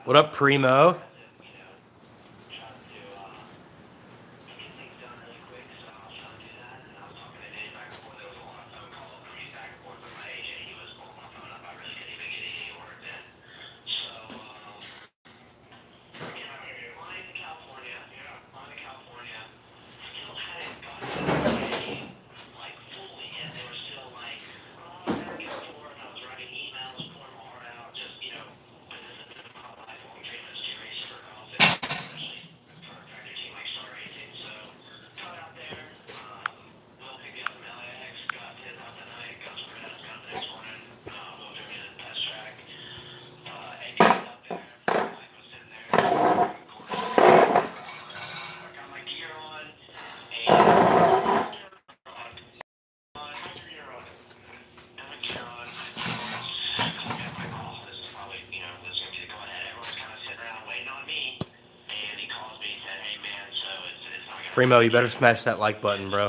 What up, Primo? Primo, you better smash that like button, bro.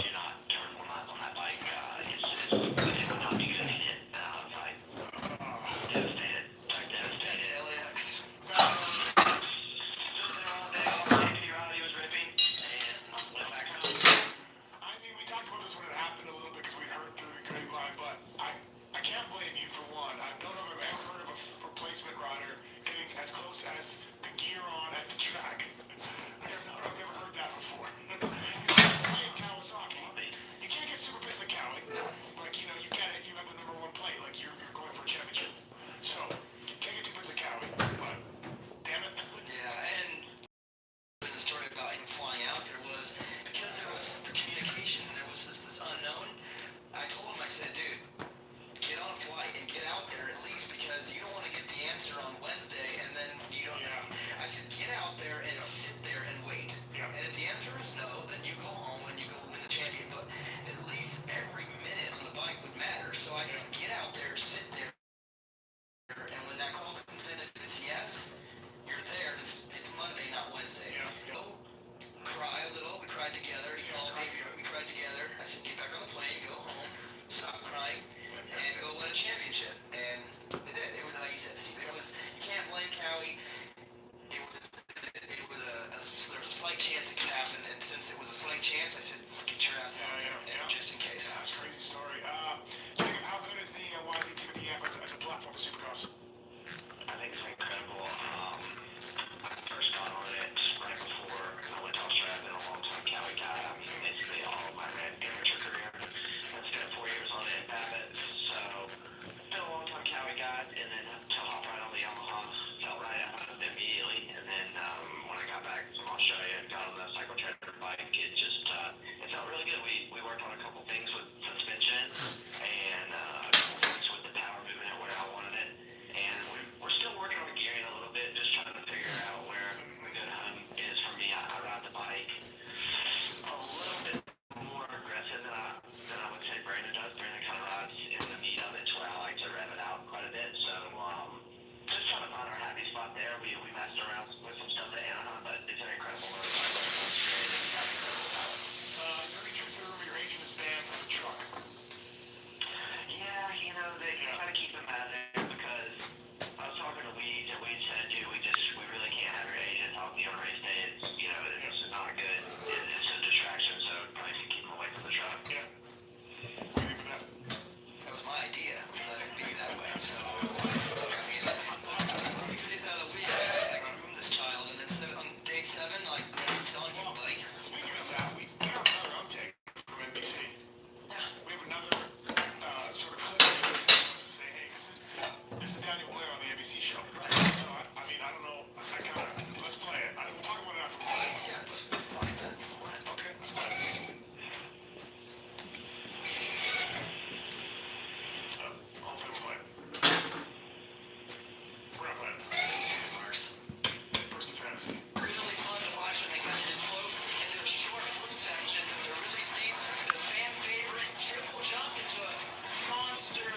Monster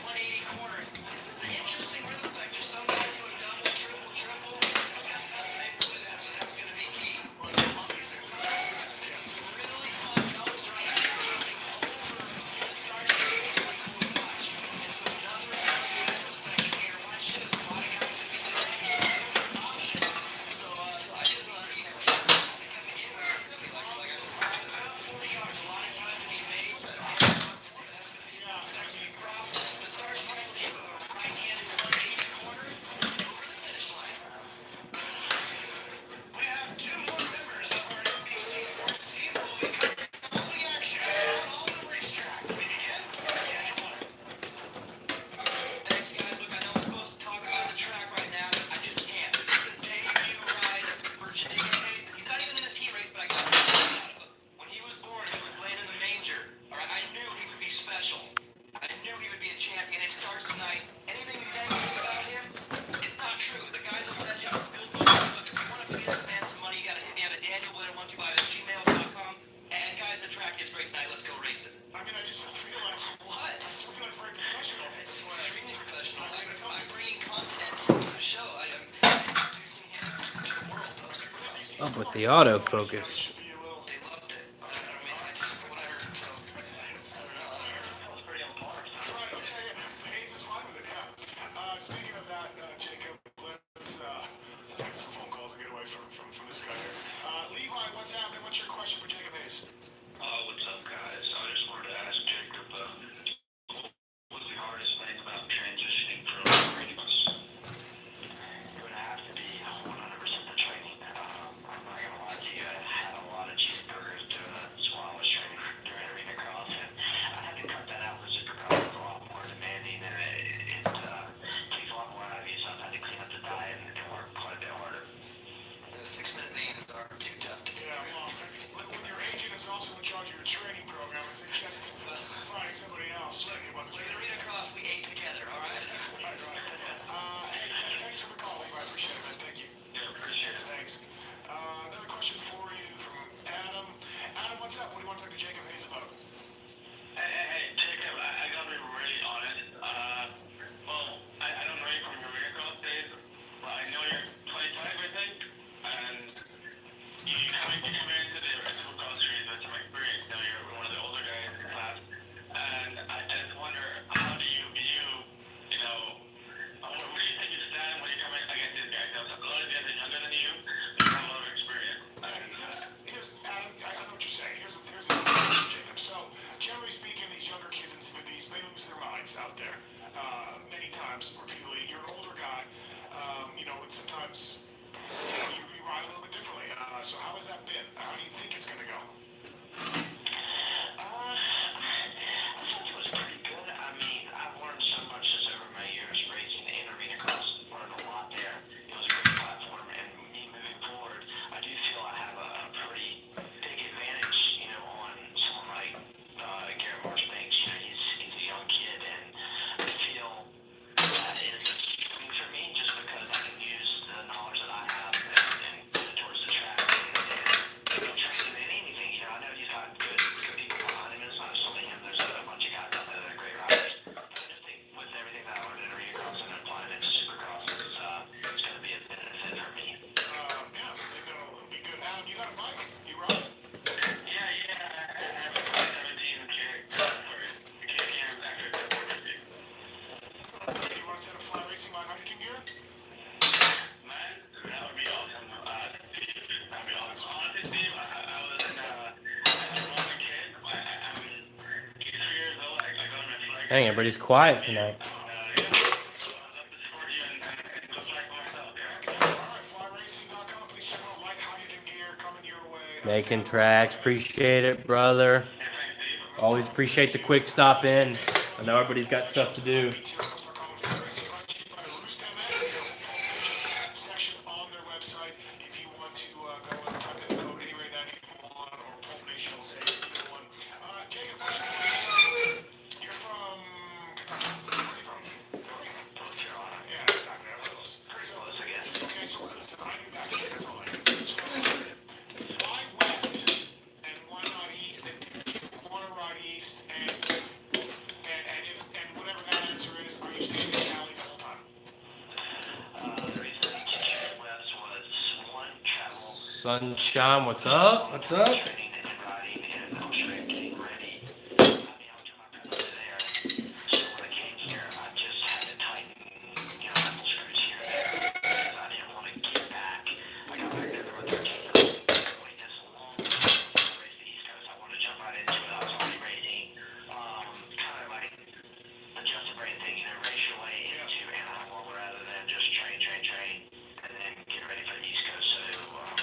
180 corner. This is an interesting rhythm sector. Some guys Up with the autofocus. They loved it. I mean, it's what I heard. So, Right, okay, yeah. Hayes is fine with it, yeah. Speaking of that, Jacob, let's get some phone calls and get away from this guy here. Levi, what's happening? What's your question for Jacob Hayes? What's up, guys? I just wanted to ask Jacob, what's the hardest thing about transitioning from radio? it would have to be 100% the training. I'm not gonna lie to you. I had a lot of cheeseburgers doing it while I was training during arena cross, and I had to cut that out. The supercross is a lot more demanding, and it takes a lot more out of you. So I've had to clean up the diet and work quite a bit harder. The 6-minute names are too tough to do. Yeah, well, when your agent is also in charge of your training program, is it just finding somebody else talking about the Look, training? arena cross, we ate together, all right? Right, right. Hey, thanks for the call, Levi. I appreciate it, man. Thank you. Yeah, appreciate it. Thanks. Another question for you from Adam. Adam, what's up? What do you want to talk to Jacob Hayes about? Hey, Jacob, I gotta be really honest. Well, I don't know you from your arena cross days, but I know you're 25, I think, and you come into the supercross series with some experience. Now you're one of the older guys in the class, and I just wonder, how do you view, where do you think you stand when you come in against these guys? Now, a lot of guys are younger than you, but you have a lot of experience. Here's Adam, I know what you're saying. Here's the question, Jacob. So, generally speaking, these younger kids in the 50s, they lose their minds out there. Many times, repeatedly. You're an older guy, and sometimes, you ride a little bit differently. So how has that been? How do you think it's going to go? I thought it was pretty good. I mean, I've learned so much just over my years racing in arena cross. Learned a lot there. It was a great platform, and me moving forward, I do feel I have a pretty big advantage, on someone like Garrett Marshbanks. He's a young kid, and I feel that is a key thing for me just because I can use the knowledge that I have and put it towards the track and training in anything. I know he's got good people behind him, and it's not just only him. There's a bunch of guys out there that are great riders. But I just think with everything that I learned in arena cross and applying it to supercross, it's going to be a benefit for me. Yeah, I think it'll be good. Adam, you got a bike? You ride? Yeah, I have a 2017 KTM after the 450. You want to set a fly racing line hydrogen gear? Man, that would be awesome. That'd be awesome. Honestly, Steve, I was in, as a kid, I'm 3 years old, I got on my flag. Dang, everybody's quiet tonight. So I'd love to support you and go flag myself, yeah. All right, flyracing.com. Please check out Lite Action Cam coming your way. Making tracks. Appreciate it, brother. Always appreciate the quick stop in. I know everybody's got stuff to do. Section on their website if you want to go and type in the code ARA91 or Pulp Nation will say either one. Jacob, question for you. So, you're from Kentucky. Where's he from? North Carolina. Yeah, exactly. I was close. Pretty close, I guess. Okay, so listen, I knew that. That's all I knew. So, why west and why not east? And do you want to ride east? And whatever that answer is, are you staying in Cali the whole time? The reason I chose West was one, travel, Sunshine, what's up? What's up? training and riding, and I'm straight getting ready. I mean, I was doing my best over there. So when I came here, I just had to tighten, a couple screws here and there because I didn't want to get back. I got back there, there were 13 wait this long to race the East Coast. I wanted to jump right into it. I was already racing, kind of like the Justin Brain thing, race your way into Anaheim rather than just train, and then get ready for the East Coast. So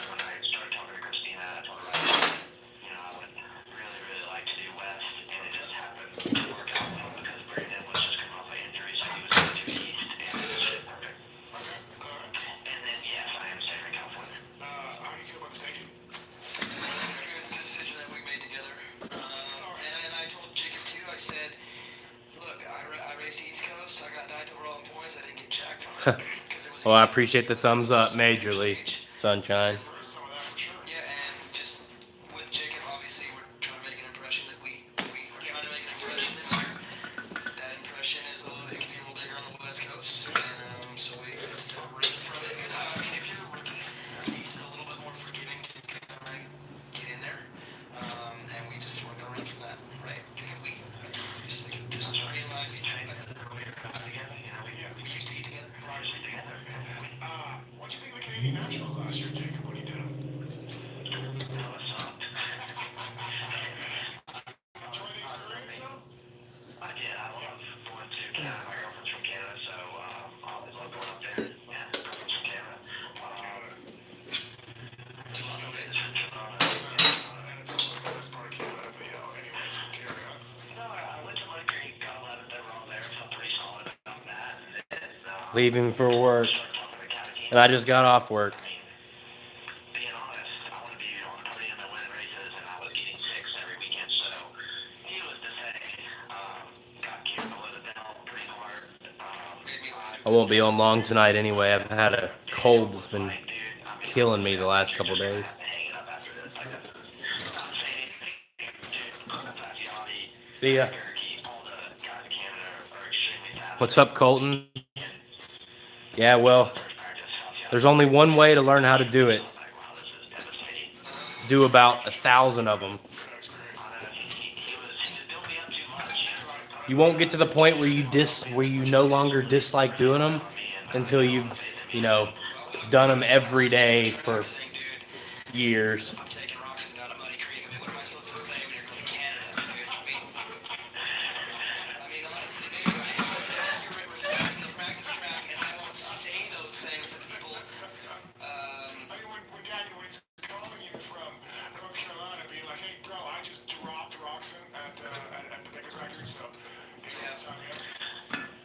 when I started talking to Christina, I told her, I would really, really like to do West, and it just happened to work out well because Brandon was just coming off an injury, so he was going to do East, and it just fit perfect. Okay, all right. And then, yes, I am staying in California. How do you feel about this agent? It was a decision that we made together. And I told Jacob too, I said, look, I raced East Coast, I got ninth overall in points, I didn't get jacked from it. 'cause it was Well, I easy. appreciate the thumbs up majorly, Sunshine. There is some of that for sure. Yeah, and just with Jacob, obviously, we're trying to make an impression that we were trying to make an impression this year. That impression is it can be a little bigger on the West Coast, and so we it's still room from it. I mean, if you're a rookie, East is a little bit more forgiving Canadian Nationals last year, Jacob. What are you doing? Enjoy the experience, though? I did. I love going to Canada. My girlfriend's from Canada, so I always love going up there. Yeah, girlfriend's from Canada. Toronto, It's bitch. from Toronto. Manitoba's the best part of Canada, but yeah, anyways, who cares? No, I went to Mud Creek, got 11. They were all there. Felt pretty solid about that. And then Leaving for work. started talking to Captain. And I just got off work. I mean, being honest, I want to be on the podium and win races, and I was getting sixth every weekend. So, needless to say, got kicked below the belt pretty hard. I won't be on long tonight anyway. I've had a cold that's been killing me the last couple days. Hanging up after this, like, not saying anything, dude. Fasciati, See ya. Gurkey, all the guys in Canada are extremely fast. What's up, Colton? Yeah, well, there's only one way to learn how to do it. Like, wow, this is devastating. Do about 1,000 of them. He was building me up too much. You won't get to the point where you no longer dislike doing them until you've, done them every day for Saying, dude, years. I'm taking Roxon down to Muddy Creek. I mean, what am I supposed to say when you're going to Canada, dude? I mean, honestly, dude, you're respecting the practice track, and I won't say those things to people. I mean, when Daddy was calling you from North Carolina, being like, "Hey, bro, I just dropped Roxon at the Baker's Factory," so Yeah. it's on him.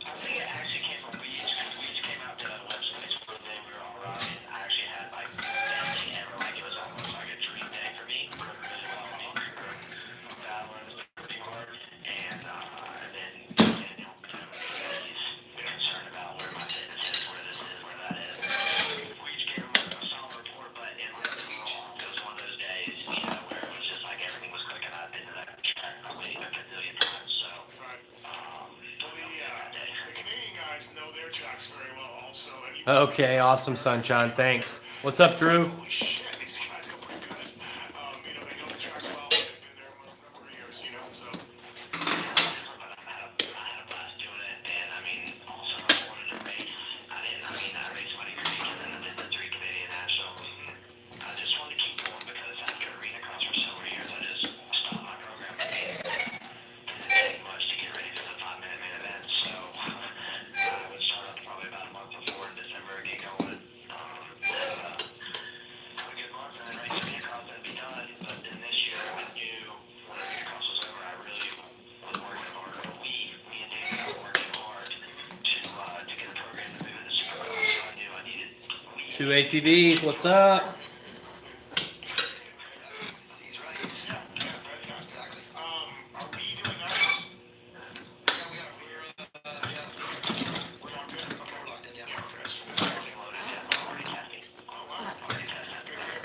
I think it actually came from Weeds, because Weeds came out to the website one day, we were all riding. I actually had like the best day ever, like it was almost like a dream day for me. Worked really well. I mean, that was pretty hard. And then Daniel, he's concerned about where my fitness is, where this is, where that is. Weeds gave him a solid report, but in my opinion, it was one of those days, where it was just like everything was clicking. I've been to that track probably a gazillion times, so. Right. Well, the Canadian guys know their tracks very well, also. And you Okay, awesome, Sunshine. Thanks. What's up, Drew? holy shit, these guys go pretty good. They know the tracks well. They've been there a number of years, so. But I had a blast doing it, and I mean, also I wanted to race. I raced Muddy Creek, and then I did the 3 Canadian Nationals. I just wanted to keep going because after arena cross for so many years, I just stopped my program. It didn't take much to get ready for the 5-minute main event, so I would start up probably about a month before in December, get going. Have a good month, and then race arena cross and be done. But then this year, I knew when arena cross was over, I really was working hard. Me and Dave were working hard to get the program to move in the Super Bowl, so I knew I needed. Two ATVs. What's up? He's right. Yeah, fantastic. Exactly. Are we doing ours? Yeah, We're locked in? Okay. we're locked in, yeah. Okay, that's Loaded, yeah, already testing. Oh, wow. Already testing. Good to hear.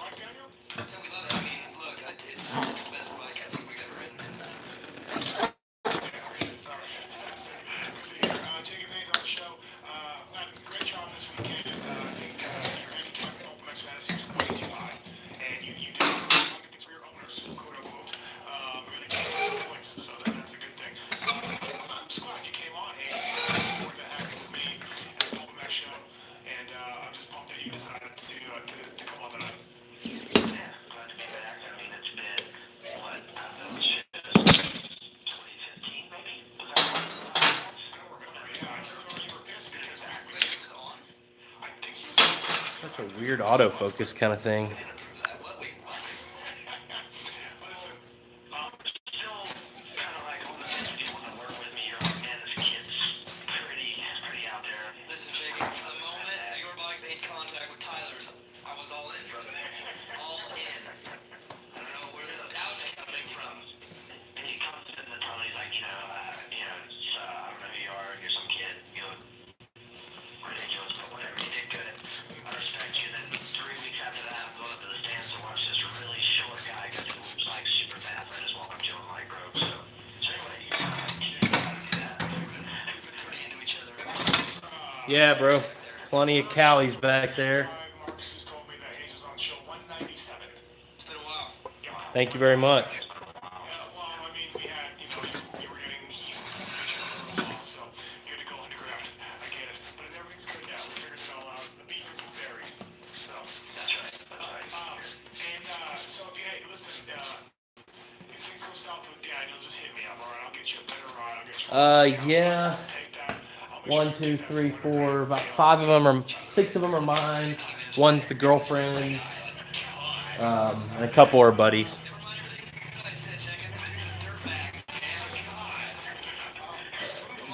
Right, Daniel? Yeah, we love it. I mean, look, it's the best bike I think we've ever ridden, and Fantastic. Good to hear. Jacob Hayes on the show. Great job this weekend. I think your handicap in Open X Fantasy was way too high. And you did things for your owners, quote unquote. Really got some points, so that's a good thing. I'm just glad you came on, Hayes. For the heck with me at the Open X show. And I'm just pumped that you decided to come on tonight. Yeah, glad to be back. I mean, it's been, what, I don't know, shit, 2015 maybe? Was that I don't remember. Yeah, I just remember you were pissed because wait, it was on? I think he was. Such a weird autofocus kind of thing. I didn't approve of that. What? Wait, what? Listen, still kind of like on the fence if you want to work with me. You're like, man, this kid's pretty out there. Listen, Jacob, from the moment your bike made contact with Tyler's, I was all in, brother. All in. I don't know where this doubt's coming from. And he comes in the tunnel, he's like, I don't know who you are, you're some kid, ridiculous, but whatever, you did good. I respect you. And then 3 weeks after that, I'm going up to the stands to watch this really short guy because he moves like super fast. I just walk up to him like rope. So anyway, you do that. We've been pretty into each other. Yeah, bro. Plenty of Callies back there. Marcus just told me that Hayes was on show 197. It's been a while. Thank you very much. Well, I mean, we had, we were getting heat for a while, so you had to go underground. I get it. But everything's good now. We figured it all out. The beef is Yeah. Take that. I'll make 1, sure 2, you get that 3, for 4. About 5 of them are, 6 of them are mine. One's the girlfriend. And a couple are buddies. Never mind everything good I said, Jack. I'm through the dirt bag, man.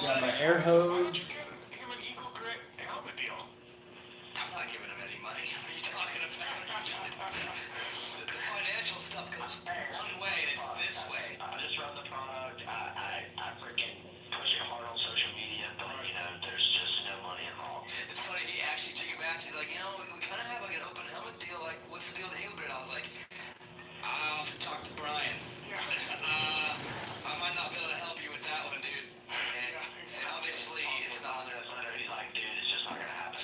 God. Got my air Why hose. don't you get him an Eagle Grit helmet deal? I'm not giving him any money. What are you talking about? The financial stuff goes one way and it's this way. I just run the product. I freaking push it hard on social media, but you know, there's just no money involved. It's funny, he actually, Jacob asked, he's like, you know, we kind of have like an open helmet deal, like, what's the deal with the Eagle Grid? I was like, I'll have to talk to Brian. Yeah. I might not be able to help you with that one, dude. And obviously, it's not on there. He's like, dude, it's just not gonna happen.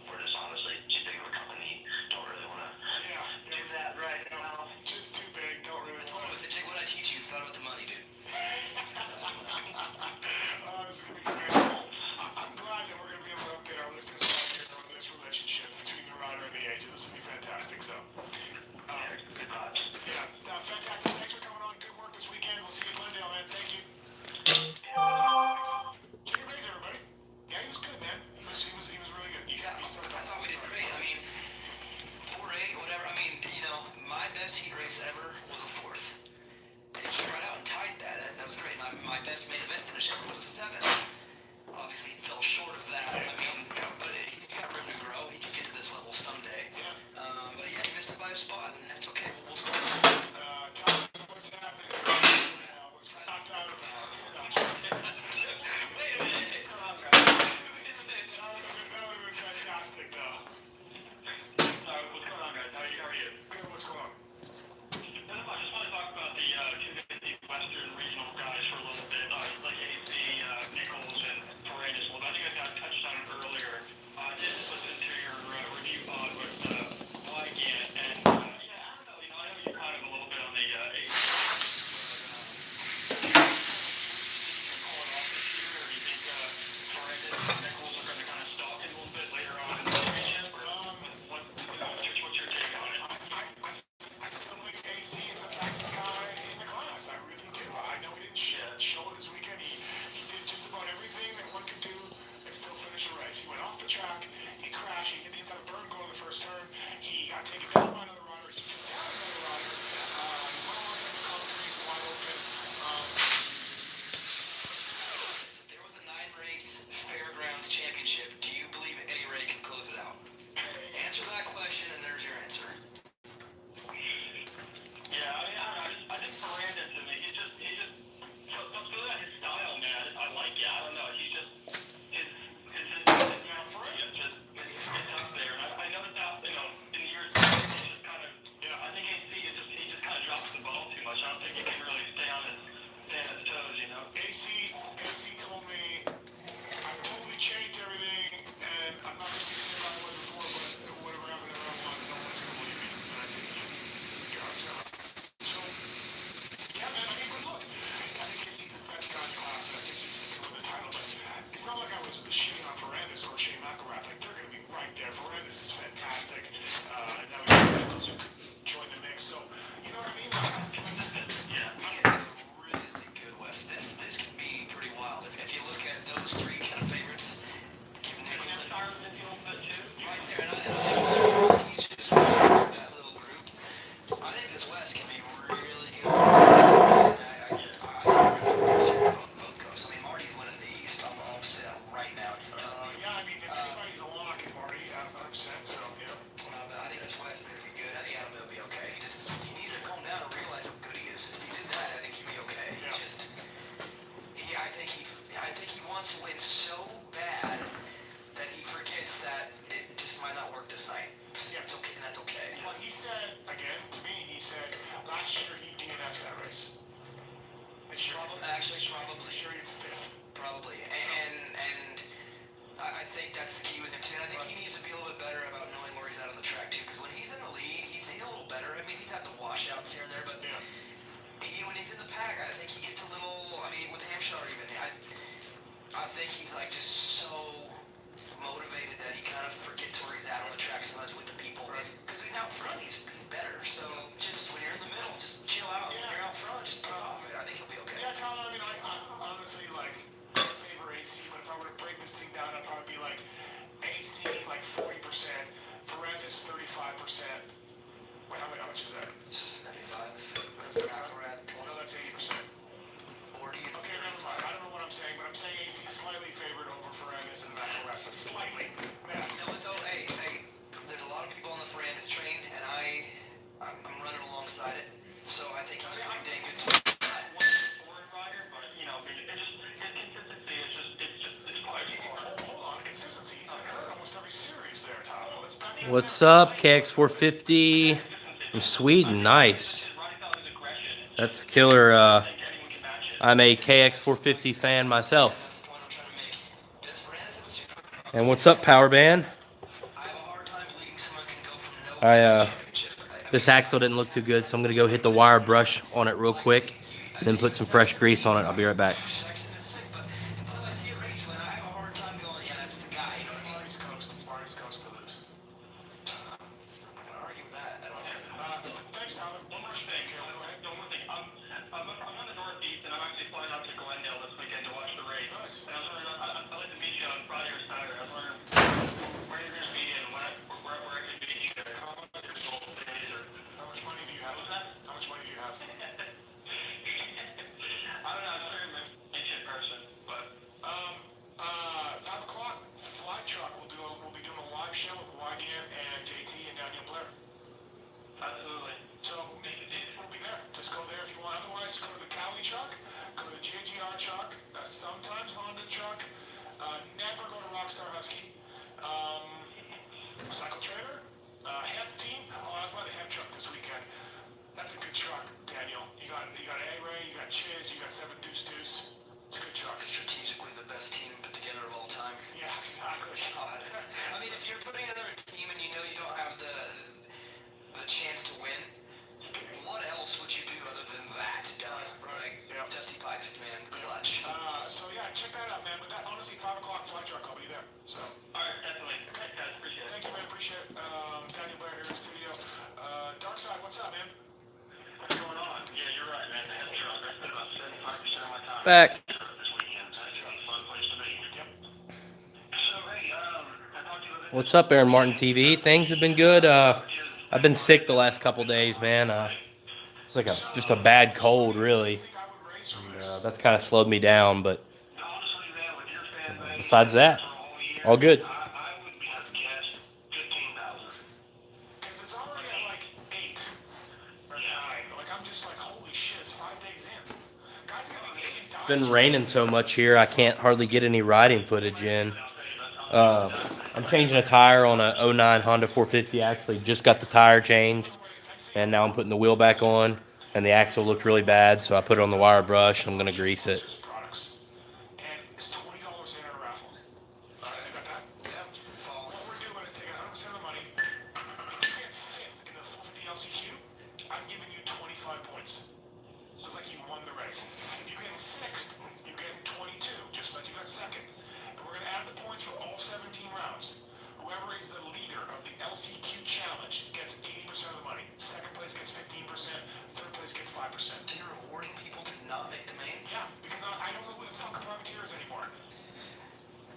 We're just honestly too big of a company. Don't really wanna do that right now. Just too big. Don't really I told him, I said, Jake, what I teach you, it's not about the money, dude. This is gonna be great. I'm glad that we're gonna be able to update our listeners here on this relationship between the rider and the agent. This will be fantastic. So, Good vibes. yeah, fantastic. Thanks for coming on. Good work this weekend. We'll see you in Glendale, man. Thank you. Jacob Hayes, everybody. Yeah, he was good, man. He was really good. Yeah, I thought we did great. I mean, 4-8, whatever. I mean, you know, my best heat race ever was a 4th. And he came right out and tied that. That was great. My best main event finish ever was a 7th. Obviously, he fell short of that. I mean, but he's got room to grow. He can get to this level someday. But yeah, he missed it by a spot, and that's okay. We'll start. Tom, what's happening? What's not out of bounds? Wait a minute. That would have been fantastic, though. What's going on, guys? How are you? Good, what's going on? No, I just want to talk about the 250 Western regional guys for a little bit, like AC, Nichols, and Ferrandis. Well, I think I got touched on it earlier. I did listen to your review pod with Mike and yeah, I don't know. You know, I know you're kind of a little bit on the AC. Pull it off this year, or do you think Ferrandis and Nichols are going to kind of stalk it a little bit later on in the championship? Or what's your take on it? I feel like AC is the fastest guy in the class. I really do. I know he didn't show it this weekend. He did just about everything that one could do and still finish a race. He went off the track. He crashed. He hit the inside of Burn going the first turn. He got taken down by another rider. He took down another rider. He went on the concrete wide open. If there was a 9-race fairgrounds championship, do you believe A-Ray can close it out? Answer that question, and there's your answer. Yeah, I mean, I think Ferrandis, I mean, he just looks good at his style, man. I like it. I don't know. He's just, it's up there. And I noticed that, you know, in the years past, he's just kind of, I think AC he just kind of drops the ball too much. I don't think he can really stay on his toes, you know? AC told me I totally changed everything, and I'm not going to say about what before, but whatever happened in round one, no one's going to believe me. And I think so, yeah, man, I mean, but look, I think AC's the best guy in the class, and I think he's going to win the title, but it's not like I was shitting on Ferrandis or Shane McElrath. Like, they're going to be right there. Ferrandis is fantastic, and now we have Nichols who could join the mix, so, you know what I mean? Yeah, we could have a really good West. This could be pretty wild. If you look at those 3 kind of favorites, give Nichols and right there, and I think he's just that little group. I think this West can be really good. I both coasts. I mean, Marty's winning the East. I'm upset right now. It's done. Yeah, I mean, if anybody's a lock, it's Marty, 100%, so, yeah. But I think this West is pretty good. I think Adam will be okay. He needs to calm down and realize how good he is. If he did that, I think he'd be okay. Yeah. I think he wants to win so bad that he forgets that it just might not work this night. Yeah. It's okay, and that's okay. Well, he said, again, to me, he said, last year he DNFs that race. This year, Probably. this year it's 5th. Probably. And I think that's the key with him, too. And I think he needs to be a little bit better about knowing where he's at on the track, too. Because when he's in the lead, he's a little better. I mean, he's had the washouts here and there, but when he's in the pack, I think he gets a little, I mean, with Hampshire even, I think he's like just so motivated that he kind of forgets where he's at on the track sometimes with the people. Because when he's out front, he's better. So just when you're in the middle, just chill out. When you're out front, just take off. I think he'll be okay. Yeah, Tom, I mean, I honestly, like, 75%. Wait, how much is that? 75. That's an Aquarat 20. No, that's 80%. 40. Okay, never mind. I don't know what I'm saying, but I'm saying AC is slightly favored over Ferragus and Baccarat, but slightly. Yeah. No, so hey, there's a lot of people on the Ferragus train, and I'm running alongside it. So I think he's pretty dang good too. Hold on, consistency. He's been hurt almost every series there, Tom. Let's back him What's down. up, KX450 from Sweden? Nice. That's killer. I'm a KX450 fan myself. That's the point I'm trying to make. This Ferragus was super. And what's up, Power Band? I have a hard time believing someone can go from no championship. This axle didn't look too good, so I'm gonna go hit the wire brush on it real quick, and then put some fresh grease on it. I'll be right back. Jackson is sick, but until I see a race win, I have a hard time going, yeah, that's the guy. You know what I mean? It's Marty's Coast to lose. I'm gonna argue with that. I don't know. Thanks, Tyler. One more thing. Go ahead. No, one thing. I'm on the Northeast, and I'm actually flying out to Glendale this weekend to watch the race. Nice. And I was wondering, I'd like to meet you on Friday or Saturday. I was wondering where you're going to be and where we're actually meeting you. How much your goal days or How much money do you have? what was that? How much money do you have? I don't know. I'm sure you're going to meet you in person, but 5 o'clock, Fly Truck. We'll be doing a live show with YGAN and JT and Daniel Blair. absolutely. So we'll be there. Just go there if you want. Otherwise, go to the Cali truck, go to the JGR truck, sometimes Honda truck. Never go to Rockstar Husky. Cycle Trailer, Hemp Team. Oh, I was by the Hemp truck this weekend. That's a good truck, Daniel. You got A-Ray, you got Chiz, you got 7 Deuce Deuce. It's a good truck. Strategically the best team put together of all time. Yeah, exactly. God. I mean, if you're putting together a team and you know you don't have the chance to win, what else would you do other than that? Like, Yeah. Dusty Pipes, man, clutch. So yeah, check that out, man. But that honestly, 5 o'clock Fly Truck, I'll be there. So All right, definitely. Thanks, guys. Appreciate it. thank you, man. Appreciate it. Daniel Blair here in the studio. Darkside, what's up, man? What's going on? Yeah, you're right, man. The head truck. I spent about 75% of my time Back. this weekend. That's a fun place to be. Yep. So, hey, I talked to you a bit. What's up, Aaron Martin TV? Things have been good. I've been sick the last couple days, man. It's like just a bad cold, really. I think I would race from this. That's kind of slowed me down, but Honestly, man, with your fan base besides that, for a whole year, all good. I would have guessed 15,000. Because it's already at like 8 or 9. Like, I'm just like, holy shit, it's 5 days in. Guys gonna be taking It's been raining so much here, I can't hardly get any riding footage in. I'm changing a tire on a 09 Honda 450. I actually just got the tire changed, and now I'm putting the wheel back on, and the axle looked really bad, so I put it on the wire brush, and I'm going to grease it. products. And it's $20 in a raffle. You got that? Yeah, follow. What we're doing is taking 100% of the money. If you get 5th in the 450 LCQ, I'm giving you 25 points. So it's like you won the race. If you get 6th, you get 22, just like you got 2nd. And we're going to add the points for all 17 rounds. Whoever is the leader of the LCQ challenge gets 80% of the money. 2nd place gets 15%. 3rd place gets 5%. So you're rewarding people to not make the main? Yeah, because I don't know who the fuck a privateer is anymore.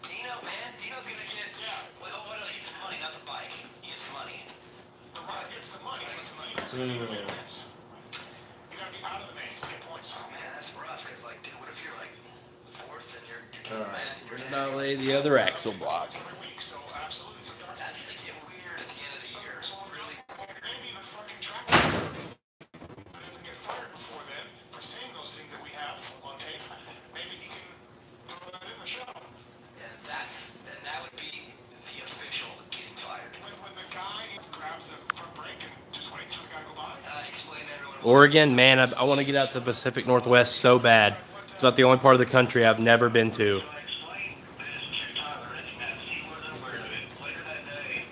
Dino, man. Dino's gonna get. Yeah. Well, what? He gets the money, not the bike. He gets the money. The ride gets the money, but the leaders are the wins. You gotta be out of the mains to get points. Oh man, that's rough. Cause like, dude, what if you're like 4th and you're doing man? You're We're gonna lay the other axle block. Every week, so absolutely. So dark. That's gonna get weird at the end of the year. So Really. maybe the fucking track doesn't get fired before then for saying those things that we have on tape. Maybe he can throw that in the show. And that would be the official getting fired. When the guy grabs the front brake and just waits for the guy to go by. Explain to everyone. Oregon, man, I want to get out to the Pacific Northwest so bad. It's about the only part of the country I've never been to. I explained this to Tyler, and he wasn't aware of it. Later that day,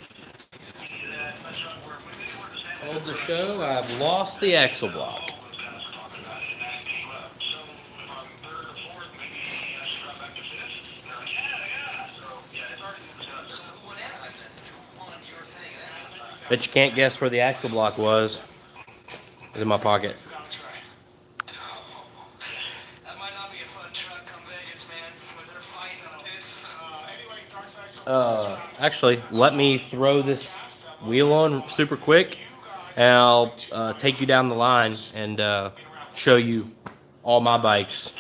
he said, "Let's not work. We didn't work the same." Hold the show, I've lost the axle block. All those guys were talking about it, and that came up. So if I'm 3rd or 4th, maybe I should drop back to 5th. And they're like, yeah. So yeah, it's already been discussed. So who won Anaheim then? Who won your thing in Anaheim? Bet you can't guess where the axle block was. It's in my pocket. That's right. That might not be a fun truck come Vegas, man. When they're fighting in the pits. Anyways, dark side. So Actually, let me throw this wheel on super quick, and I'll take you down the line and show you all my bikes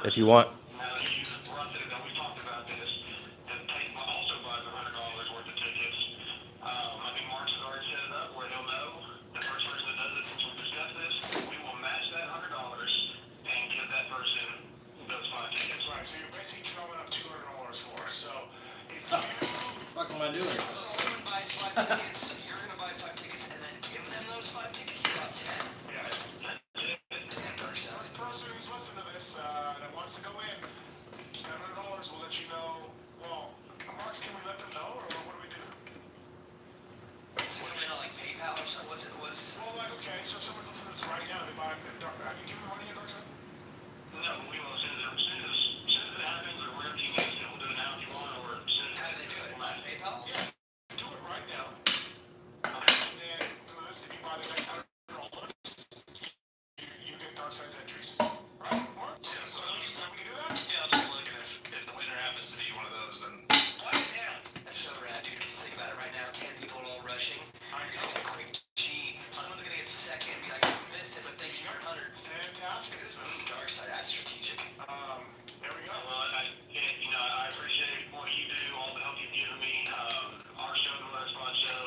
if you want. Now that you run through that, we talked about this. The tank also buys $100 worth of tickets. I think Mark's has already set it up where he'll know the first person that does it. Since we discussed this, we will match that $100 and give that person those 5 tickets. Right, so you're basically throwing up $200 for us. So if you What am I doing? Someone buys 5 tickets, you're gonna buy 5 tickets and then give them those 5 tickets. You got 10. yes, 10 bucks. this person who's listening to this that wants to go in, spend $100, we'll let you know. Well, Marks, can we let them know, or what do we do? So you know, like PayPal or something. What's Well, like, okay, so if someone's listening to this right now, they buy. Have you given money yet, Darkside? No, but we will as soon as it happens or whatever you need to. We'll do it now if you want, or as soon as how do they do it? On PayPal? Yeah, do it right now. And then for this, if you buy the next $100, you get Darkside's entries. Right, Mark? Yeah, so we can do that? yeah, I'm just looking if the winner happens to be one of those, then That's so rad, dude. Just think about it right now. 10 people are all rushing. I You're know. gonna get a quick G. Someone's gonna get second and be like, you missed it, but thanks for your 100. Fantastic. Dark side, that's strategic. There we go. well, I appreciate what you do, all the help you've given me. Our show, the Red Spot Show.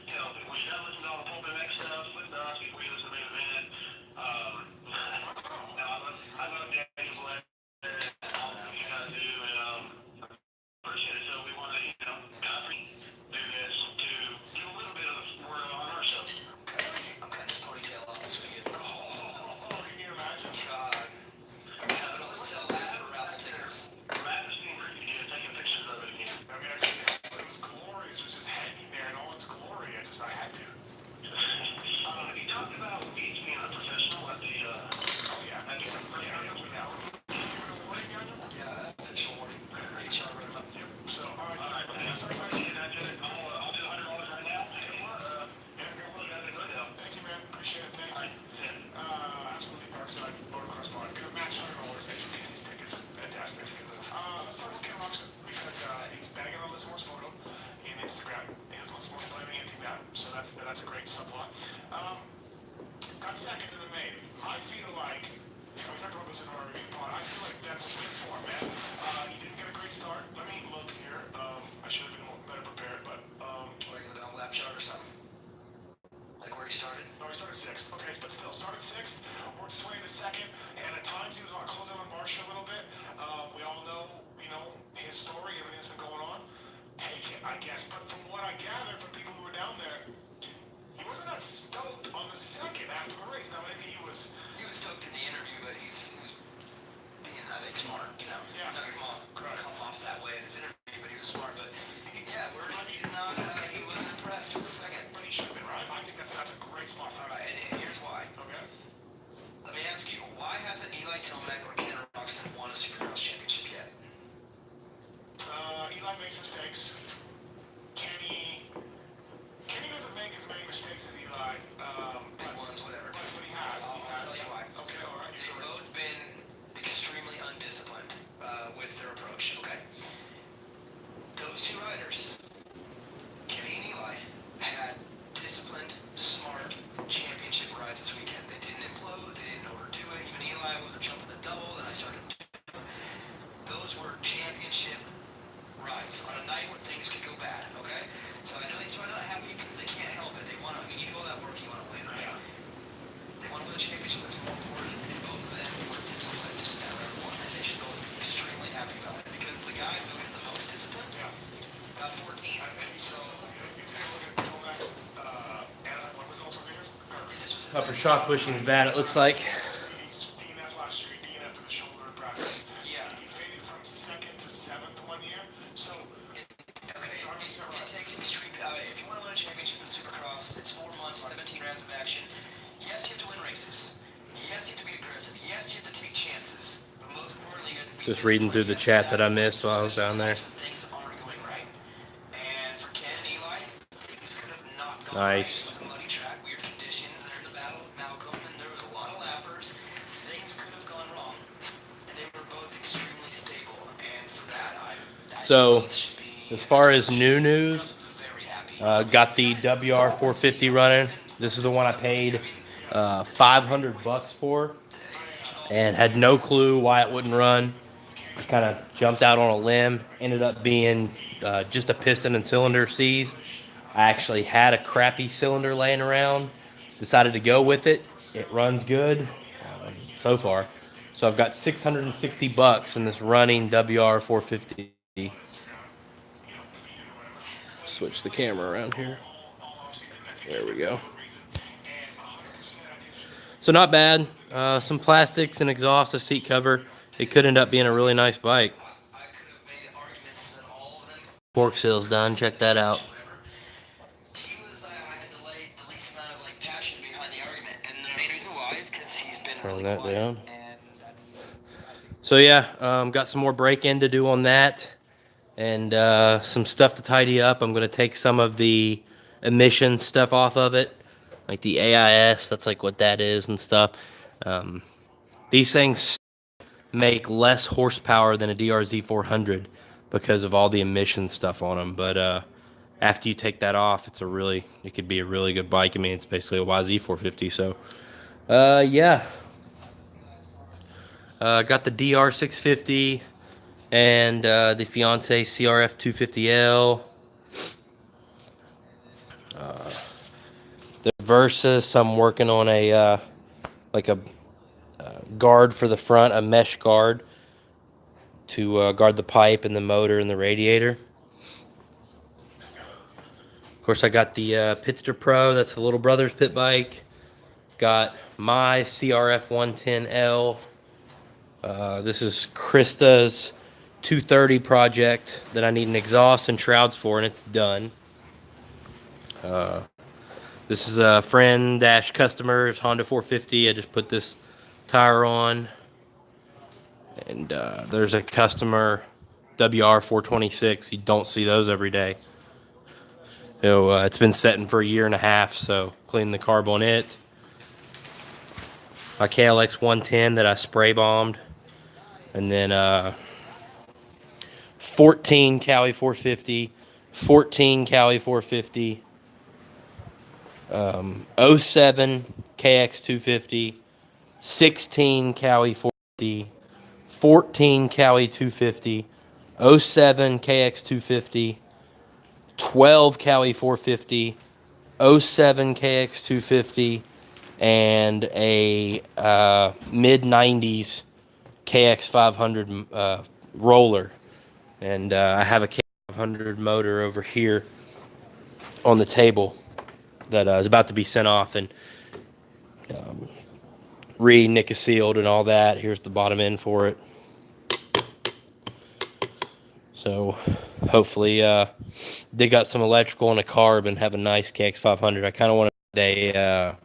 If we have listened to all the Pulp MX stuff with us before you listen to the main event. I love Daniel Blair and all that you guys do, and appreciate it. So we want to, do this to get a little bit of word on our show. I'm cutting his ponytail off this weekend. Oh, can you imagine? God. I'm gonna sell that for raffle tickets. Rapid steam rig again, taking pictures of it again. I mean, it was glorious. It was just hanging there in all its glory. I had to. You talked about beats being unprofessional at the Oh, yeah. at the Yeah, yeah. Can you give it a warning, Daniel? Yeah, official warning. HR wrote him up. So, all right. All right, well, Let's start fighting. I'll do $100 right now. Yeah, You guys are good now. thank you, man. Appreciate it. Thank All you. right. Absolutely, Darkside, motocross mod. Gonna match $100 that you get these tickets. Fantastic. Let's start with Ken Roxon because he's bagging on Listen Moore's photo in Instagram. He has Listen Moore's blaming anti-bat, so that's a great subplot. Got second in the main. I feel like, we talked about this in our review pod, I feel like that's good form, man. He didn't get a great start. Let me look here. I should have been better prepared, but Or you look on a lap chart or something. Like where he started. no, he started 6th. Okay, but still, started 6th, worked his way to 2nd, and at times he was on closing on Marshall a little bit. We all know, his story, everything that's been going on. Take it, I guess. But from what I gathered from people who were down there, he wasn't that stoked on the 2nd after the race. Now, maybe he was. He was stoked in the interview, but he was being, I think, smart. Yeah. He's not gonna come off that way in his interview, but he was smart. But yeah, he's not. He wasn't impressed with the second. But he should have been, right? I think that's a great spot for All him. right, and here's why. Okay. Let me ask you, why hasn't Eli Tomac or Ken Roxton won a Supercross championship yet? Eli makes mistakes. Kenny doesn't make as many mistakes as Eli. Big ones, whatever. But he has. I'll tell you why. Okay, all right. They've both been extremely undisciplined with their approach, okay? Those two riders, Kenny and Eli, had disciplined, smart championship rides this weekend. They didn't implode, they didn't overdo it. Even Eli wasn't jumping the double, then I started doing it. Those were championship rides on a night where things could go bad, okay? So I know these are not happy because they can't help it. They want to, you do all that work, you want to win, right? They want to win a championship that's more important, and both of them were disciplined at round one, and they should both be extremely happy about it because the guy who is the most disciplined got 14. So If you look at Tomac's what results over here? this was his Upper shock pushing is bad, it looks like. He's DNF last year. He DNF to the shoulder in practice. Yeah. He faded from 2nd to 7th one year. So, Okay, it takes extreme. If you want to win a championship in Supercross, it's 4 months, 17 rounds of action. Yes, you have to win races. Yes, you have to be aggressive. Yes, you have to take chances. But most importantly, you have to be Just reading through the chat that I missed while I was down there. Things aren't going right. And for Ken and Eli, things could have not gone Nice. right. It was a muddy track, weird conditions. There's a battle with Malcolm, and there was a lot of lappers. Things could have gone wrong. And they were both extremely stable. And for that, So, should be as far as new news, very happy Got the WR450 running. This is the one I paid $500 for, and had no clue why it wouldn't run. I kind of jumped out on a limb. Ended up being just a piston and cylinder seized. I actually had a crappy cylinder laying around. Decided to go with it. It runs good so far. So I've got $660 in this running WR450. Switch the camera around here. There we go. So not bad. Some plastics and exhaust, a seat cover. It could end up being a really nice bike. I could have made arguments that all of them, Fork seal's done. Check that out. whatever. He was, I had to lay the least amount of like passion behind the argument, and the main reason why is because he's been Turn really that quiet, down. and that's. So yeah, got some more break-in to do on that, and some stuff to tidy up. I'm gonna take some of the emission stuff off of it, like the AIS. That's like what that is and stuff. These things make less horsepower than a DRZ 400 because of all the emission stuff on them. But after you take that off, it could be a really good bike. I mean, it's basically a YZ 450. So yeah. Got the DR 650 and the Fiance CRF 250L. The Versus, I'm working on a like a guard for the front, a mesh guard to guard the pipe and the motor and the radiator. Of course, I got the Pitster Pro. That's the little brother's pit bike. Got my CRF 110L. This is Krista's 230 project that I need an exhaust and shrouds for, and it's done. This is a friend dash customer's Honda 450. I just put this tire on. And there's a customer WR 426. You don't see those every day. So it's been setting for a year and a half, so clean the carb on it. My KLX 110 that I spray bombed. And then 14 Cali 450, 14 Cali 450, 07 KX 250, 16 Cali 450, 14 Cali 250, 07 KX 250, 12 Cali 450, 07 KX 250, and a mid 90s KX 500 roller. And I have a KX 500 motor over here on the table that is about to be sent off and re-nickel sealed and all that. Here's the bottom end for it. So hopefully dig up some electrical and a carb and have a nice KX 500. I kind of want to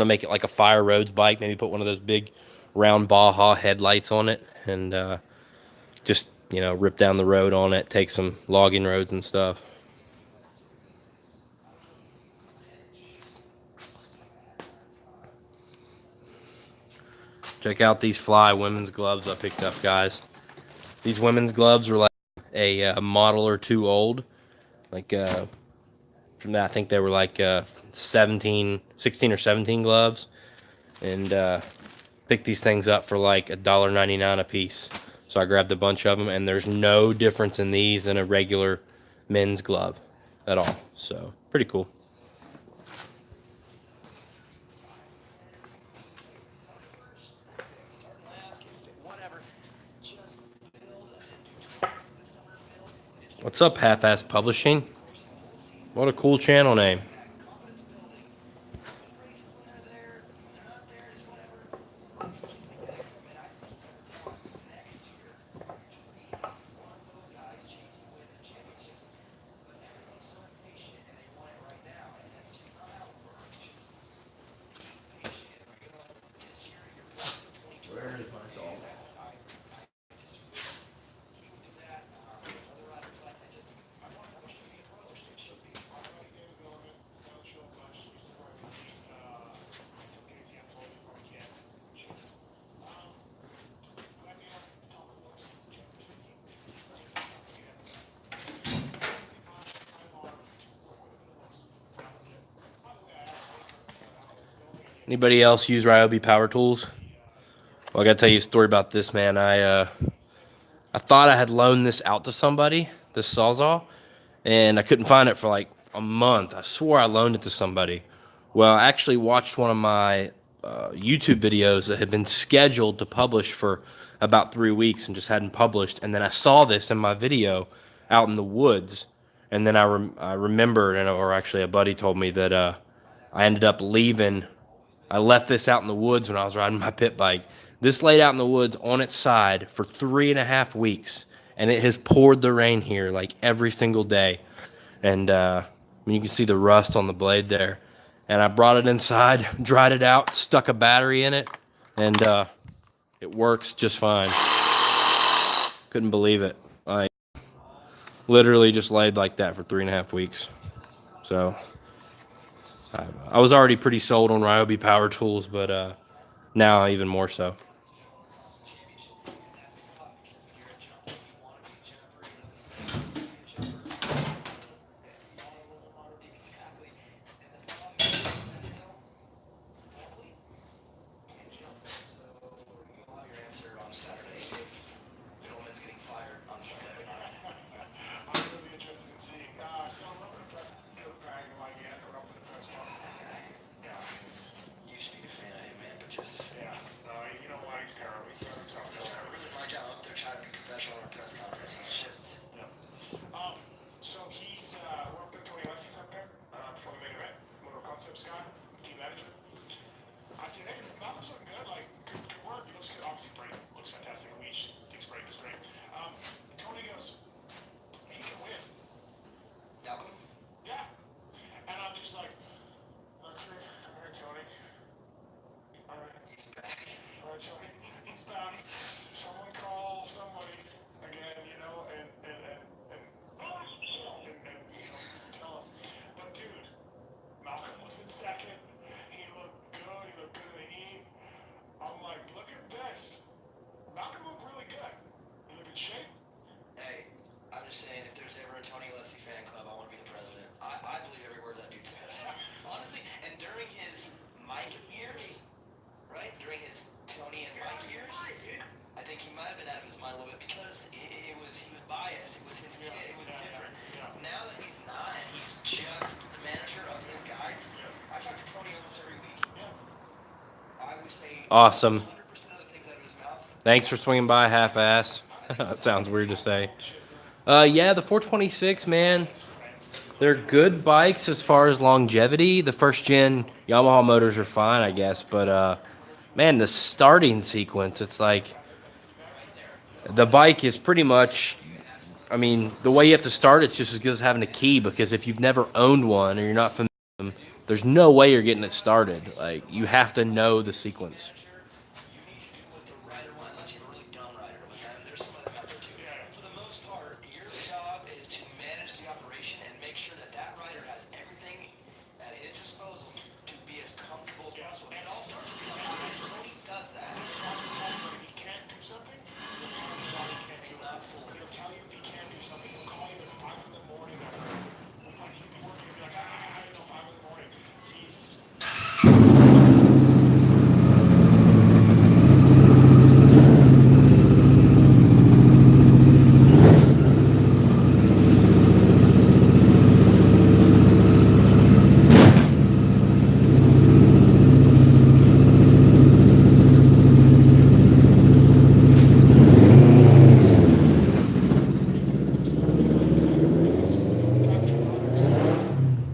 make it like a Fire Roads bike. Maybe put one of those big round Baja headlights on it and just rip down the road on it. Take some logging roads and stuff. Check out these Fly women's gloves I picked up, guys. These women's gloves were like a model or two old. Like from that, I think they were like 16 or 17 gloves. And picked these things up for like $1.99 a piece. So I grabbed a bunch of them, and there's no difference in these than a regular men's glove at all. So pretty cool. What's up, Half-Ass Publishing? What a cool channel name. Where is my salt? Anybody else use Ryobi power tools? Well, I gotta tell you a story about this, man. I thought I had loaned this out to somebody, this Sawzall, and I couldn't find it for like a month. I swore I loaned it to somebody. Well, I actually watched one of my YouTube videos that had been scheduled to publish for about 3 weeks and just hadn't published. And then I saw this in my video out in the woods, and then I remembered, or actually a buddy told me that I ended up leaving. I left this out in the woods when I was riding my pit bike. This laid out in the woods on its side for 3.5 weeks, and it has poured the rain here like every single day. And I mean, you can see the rust on the blade there. And I brought it inside, dried it out, stuck a battery in it, and it works just fine. Couldn't believe it. I literally just laid like that for 3.5 weeks. So I was already pretty sold on Ryobi power tools, but now even more so. I'm really interested in seeing. So I'm up in the press. Brag like yeah, we're up in the press box. Yeah, he's You should be a fan of him, man, but just yeah. You know why he's terrible? He's very tough. really my job up there trying to be professional in a press conference. He's just Yeah. So he's we're up there doing Leslie's up there before the main event. Motor Concepts guy, team manager. I said, hey, Malcolm's looking good. Like good work. He looks good. Obviously, Brayden looks fantastic. Leach thinks Brayden is great. Tony goes, he can win. Malcolm. Yeah. And I'm just like, okay, all right, Tony. All right. He's back. All right, Tony. He's back. Someone call somebody again, you know, and tell him. But dude, Malcolm was in second. He looked good. He looked good in the heat. I'm like, look at this. Malcolm looked really good. He looked in shape. Hey, I'm just saying, if there's ever a Tony Leslie fan club, I want to be the president. I believe every word that dude says. Honestly, and during his Mike years, right? During his Tony and Mike years, I think he might have been out of his mind a little bit because he was biased. It was his kid. It was different. Now that he's not and he's just the manager of his guys, I talk to Tony almost every week. I would say Awesome. 100% of the things out of his mouth. Thanks for swinging by, half-ass. That sounds weird to say. Yeah, the 426, man. They're good bikes as far as longevity. The first gen Yamaha motors are fine, I guess, but man, the starting sequence, it's like the bike is pretty much, I mean, the way you have to start it's just as good as having a key, because if you've never owned one or you're not familiar with them, there's no way you're getting it started. Like, you have to know the sequence. Rider one, unless you're a really dumb rider, but there's some of them out there too. For the most part, your job is to manage the operation and make sure that that rider has everything at his disposal to be as comfortable as possible. And it all starts with Tony. And Tony does that. If he can't do something, he'll tell you why he can't do He's it. not full. He'll tell you if he can't do something. He'll call you at 5 in the morning. With like he'd be working, he'd be like, I don't know, 5 in the morning. He's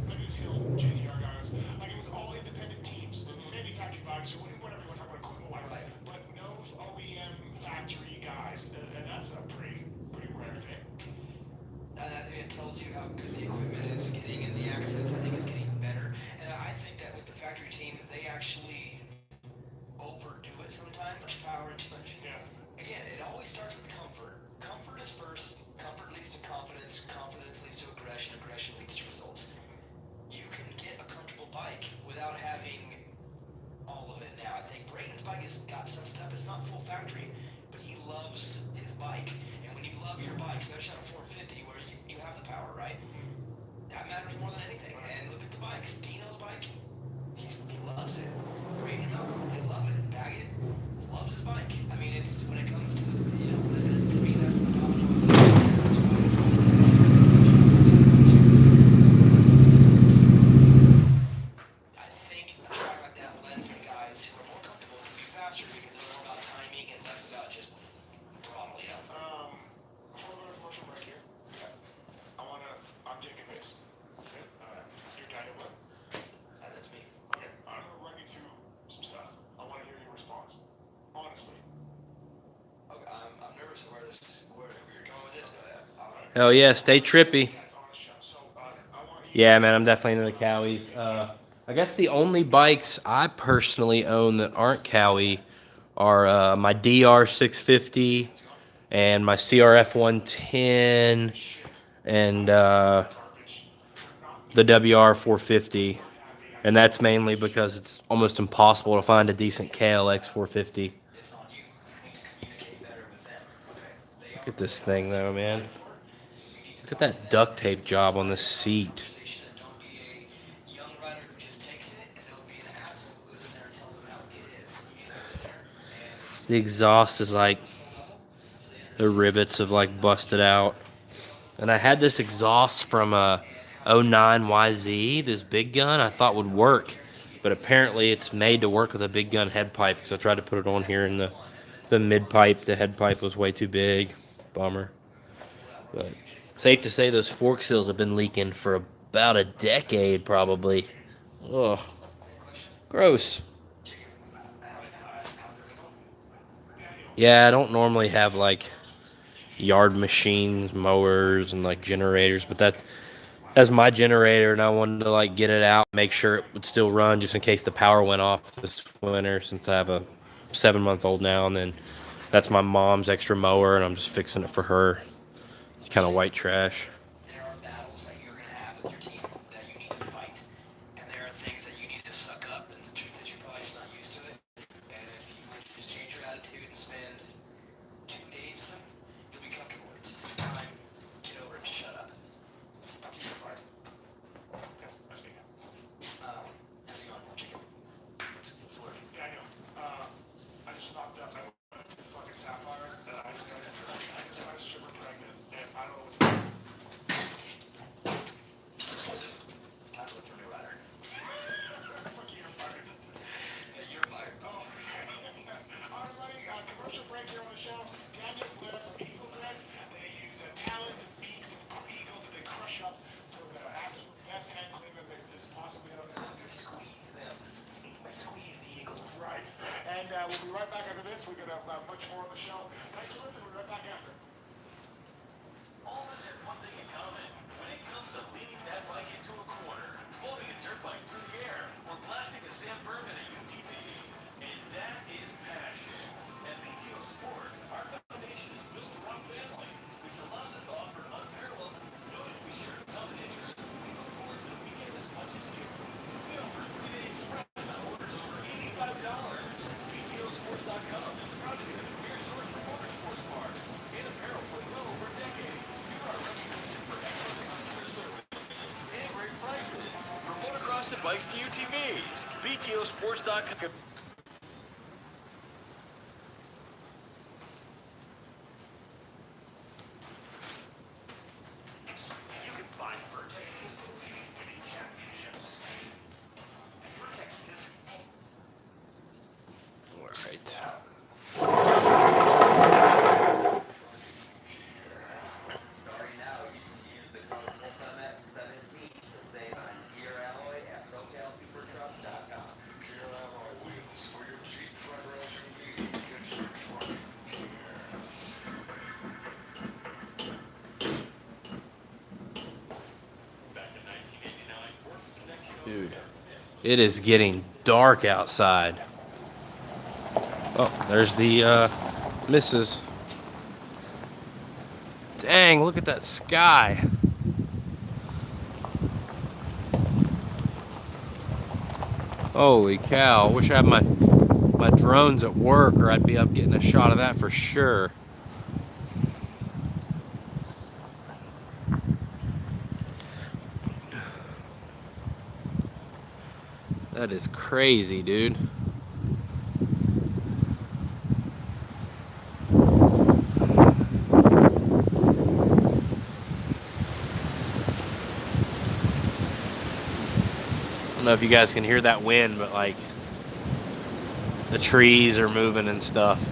maybe it's Hill, JGR guys. Like it was all independent teams, maybe factory bikes or whatever you want to talk about equipment wise, but no OEM factory guys, and that's a pretty rare thing. And I think it tells you how good the equipment is getting, and the accents I think is getting better. And I think that with the factory teams, they actually overdo it sometimes. Much power and too much. Yeah. Again, it always starts with comfort. Comfort is first. Comfort leads to confidence. Confidence leads to aggression. Aggression leads to results. You can get a comfortable bike without having all of it. Now, I think Brayton's bike has got some stuff. It's not full factory, but he loves his bike. And when you love your bike, especially on a 450 where you have the power, right? That matters more than anything. And look at the bikes. Dino's bike, he loves it. Brayton alcohol. They love it. Baggett loves his bike. I mean, it's when it comes to to me, that's the domino effect. That's why I think a track like that lends to guys who are more comfortable to be faster because they're more about timing and less about just throttling up. Before we go to commercial break here, I'm taking this. Okay? Your Daniel Webb? That's me. Okay, I'm gonna run you through some stuff. I want to hear your response. Honestly. Okay, I'm nervous of where you're going with this, but Hell yeah, stay trippy. That's on the show. So, I want you. Yeah, man, I'm definitely into the Cowies. I guess the only bikes I personally own that aren't Cowie are my DR 650 and my CRF 110 and the WR 450. And that's mainly because it's almost impossible to find a decent KLX 450. it's on you. You need to communicate better with them. Okay. They Look at this thing, though, man. Look at that duct tape job on the seat. conversation and don't be a young rider who just takes it and don't be an asshole who goes in there and tells them how it is. You need to go in there and The exhaust is like, the rivets have like busted out. And I had this exhaust from a 09 YZ, this big gun I thought would work. But apparently it's made to work with a big gun head pipe because I tried to put it on here and the mid pipe, the head pipe was way too big. Bummer. But safe to say those fork seals have been leaking for about a decade probably. Ugh. Gross. Yeah, I don't normally have like yard machines, mowers, and like generators, but that's my generator, and I wanted to like get it out, make sure it would still run just in case the power went off this winter since I have a 7-month-old now, and then that's my mom's extra mower, and I'm just fixing it for her. It's kind of white trash. there are battles that you're going to have with your team that you need to fight. And there are things that you need to suck up. And the truth is you're probably just not used to it. And if you just change your attitude and spend 2 days with them, you'll be comfortable. It's time. Get over it. Shut up. Okay, you're fired. Okay, that's me. How's it going? Chicken. What's the word? Daniel, I just stopped up my fucking Sapphire, and I just got a stripper pregnant, and I don't know what to do. Time to look for a new rider. Fuck you, you're fired. Yeah, you're fired. Oh, okay. All right, buddy, commercial break here on the show. Daniel Blair from Eagle Dread. They use talons and beaks of eagles that they crush up for the best hand cleaner that is possibly out there. Squeeze them. Squeeze the eagles. Right. And we'll be right back after this. We're going to have much more on the show. Thanks for listening. We'll be right back after. All of us have one thing in common. When it comes to leaning that bike into a corner, floating a dirt bike through the air, or blasting a sand berm in a UTV, and that is passion. At BTO Sports, our foundation is built around family, which allows us to offer unparalleled. Knowing we share a common interest, we look forward to the weekend as much as you. Spin over 3-day express on orders over $85. BTOsports.com is proud to be the premier source for motorsports parts and apparel for well over a decade. Due to our reputation for excellent customer service and great prices. From motocross to bikes to UTVs, BTOsports.com. You can find Vertex pistols winning championships. Vertex pistols. All right. Starting now, you can use the code MULTIMEX17 to save on gear alloy at SoCalSuperTrucks.com. Gear alloy wheels for your Jeep truck or SUV. Get your truck clear. Back in 1989, Work Connection. Dude, it is getting dark outside. Oh, there's the missus. Dang, look at that sky. Holy cow, I wish I had my drones at work, or I'd be up getting a shot of that for sure. That is crazy, dude. don't know if you guys can hear that wind, but like the trees are moving and stuff.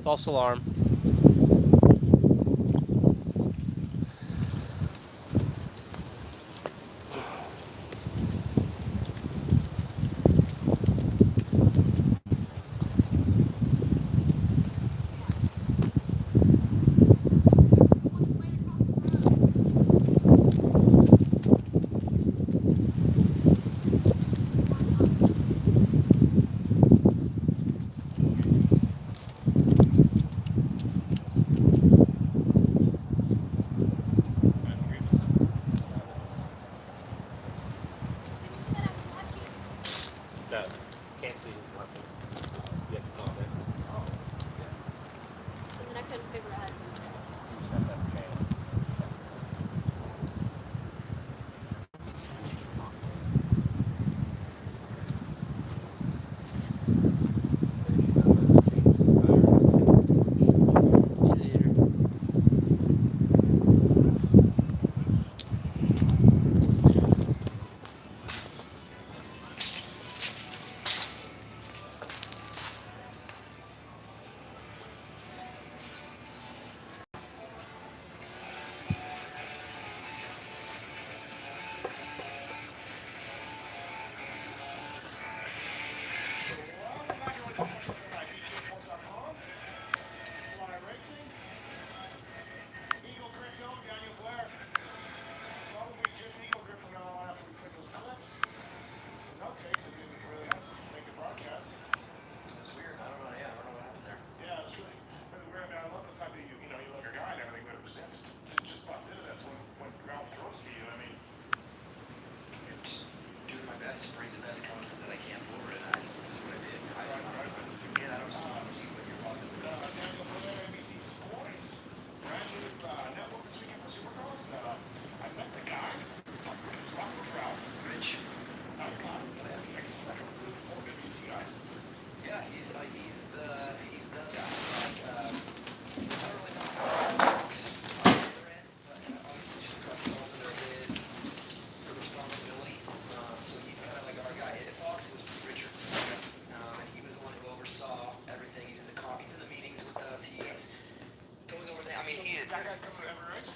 False alarm. No, can't see his weapon. You have to comment. And then I couldn't figure out how to do that. You just have to have a channel. Lite Racing. Eagle Grip Zone, Daniel Blair. Probably just Eagle Grip from now on after we click those clips. Those outtakes that didn't really make the broadcast. It's weird. I don't know. Yeah, I don't know what happened there. Yeah, it was really, really weird. I mean, I love the fact that you love your guy and everything, but it was just bust into this when Ralph throws to you. I mean, I'm just doing my best to bring the best content that I can forward, and that's just what I did. Yeah, I don't see what you're talking about. Daniel Blair, NBC Sports. Brand new network this weekend for Supercross. I met the guy. Talking with Ralph. Rich. Nice guy. I guess he's like a really important NBC guy. Yeah, he's the guy. Like, I don't really know how it works on the other end, but obviously Supercross is over there is the responsibility. So he's kind of like our guy. At Fox, it was Richards, and he was the one who oversaw everything. He's in the meetings with us. He's going over there. I mean, he is. That guy's coming to every race.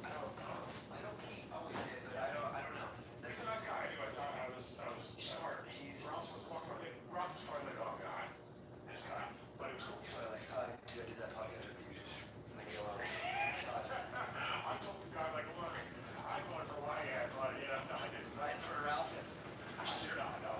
I don't know. I know he always did, but I don't know. He's a nice guy. Anyways, I was Smart. He's Ralph was walking by. Ralph was probably like, oh god, this guy. But it was cool. probably like, dude, I did that podcast with you. Just leave me alone. I told the guy like, look, I voted for Wyatt, but no, I didn't. Right in front of Ralph. Sure not, no.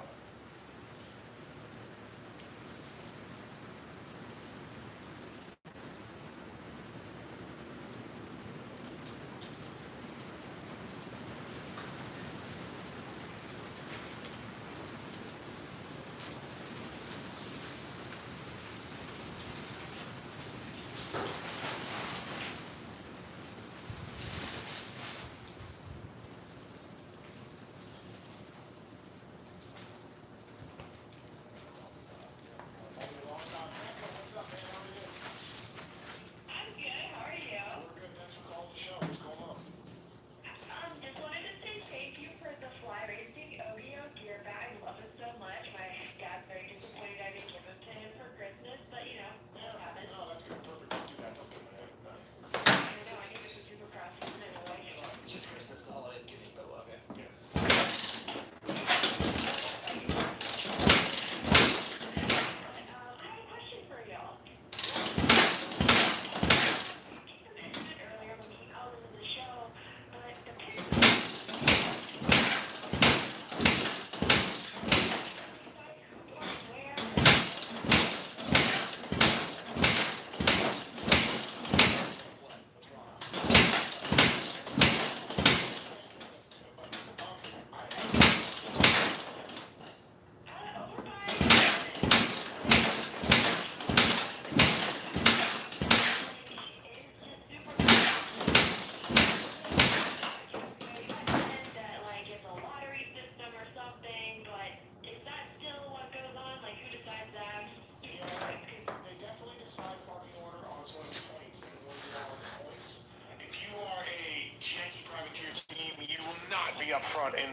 up front in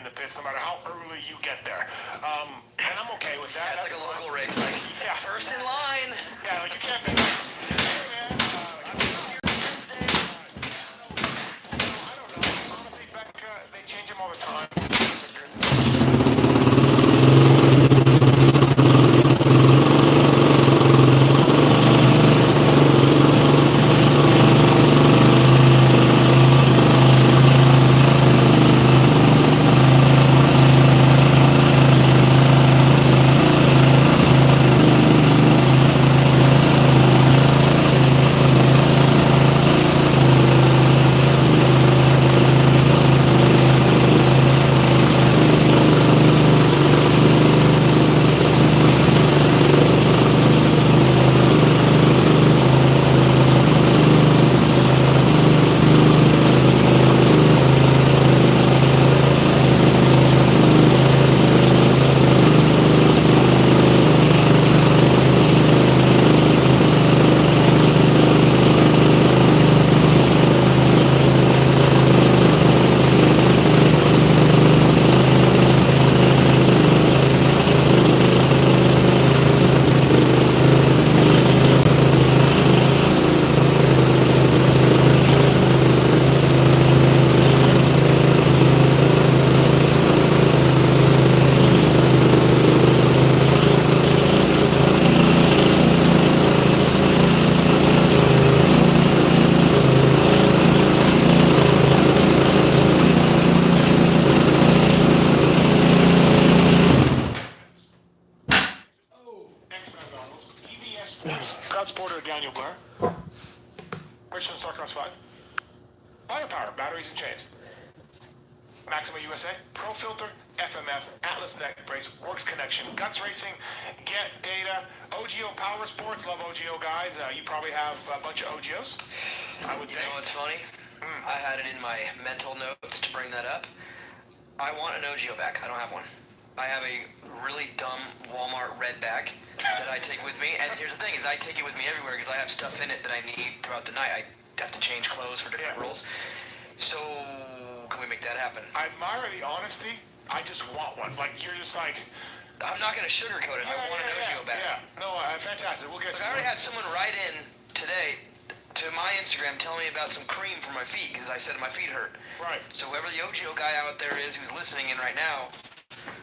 the pits, no matter how early you get there. And I'm okay with that. That's like a local race, like Yeah. first in line. Yeah, like you can't be like, hey man, I don't know. Honestly, Beck, they change them all the time. Godsporter Daniel Blair. Richland Starcross 5. Firepower, batteries and chains. Maxima USA, Pro Filter, FMF, Atlas Neck Brace, Works Connection, Guts Racing, Get Data, OGO Power Sports. Love OGO guys. You probably have a bunch of OGOs, I would You think. know what's funny? I had it in my mental notes to bring that up. I want an OGO back. I don't have one. I have a really dumb Walmart red bag that I take with me. And here's the thing is I take it with me everywhere because I have stuff in it that I need throughout the night. I have to change clothes for different roles. So can we make that happen? I admire the honesty. I just want one. Like, you're just like... I'm not going to sugarcoat it. I want an OGO back. Yeah, no, fantastic. We'll get Look, you I already one. had someone write in today to my Instagram telling me about some cream for my feet because I said my feet hurt. Right. So whoever the OGO guy out there is who's listening in right now,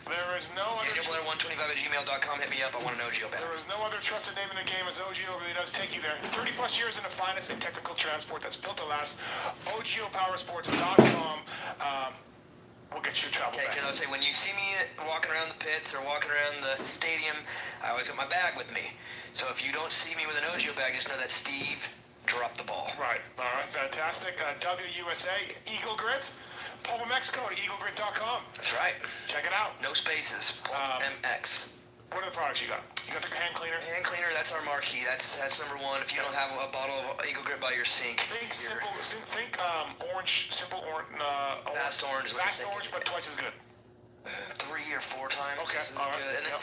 There is no other... DanielBlair125@gmail.com, hit me up. I want an OGO back. There is no other trusted name in the game as OGO really does take you there. 30 plus years in the finest in technical transport that's built to last. OGOPowersports.com. We'll get you travel Okay, back. because I would say when you see me walking around the pits or walking around the stadium, I always got my bag with me. So if you don't see me with an OGO bag, just know that Steve dropped the ball. Right. All right. Fantastic. WUSA, Eagle Grit. Pulp Mexico at eaglegrit.com. That's right. Check it out. No spaces. MX. What are the products you got? You got the hand cleaner? Hand cleaner, that's our marquee. That's number one. If you don't have a bottle of Eagle Grit by your sink, Think you're- simple. Think orange. Simple orange. Fast orange. Fast orange, but twice as good. 3 or 4 times. Okay, is all right, good. And then yep.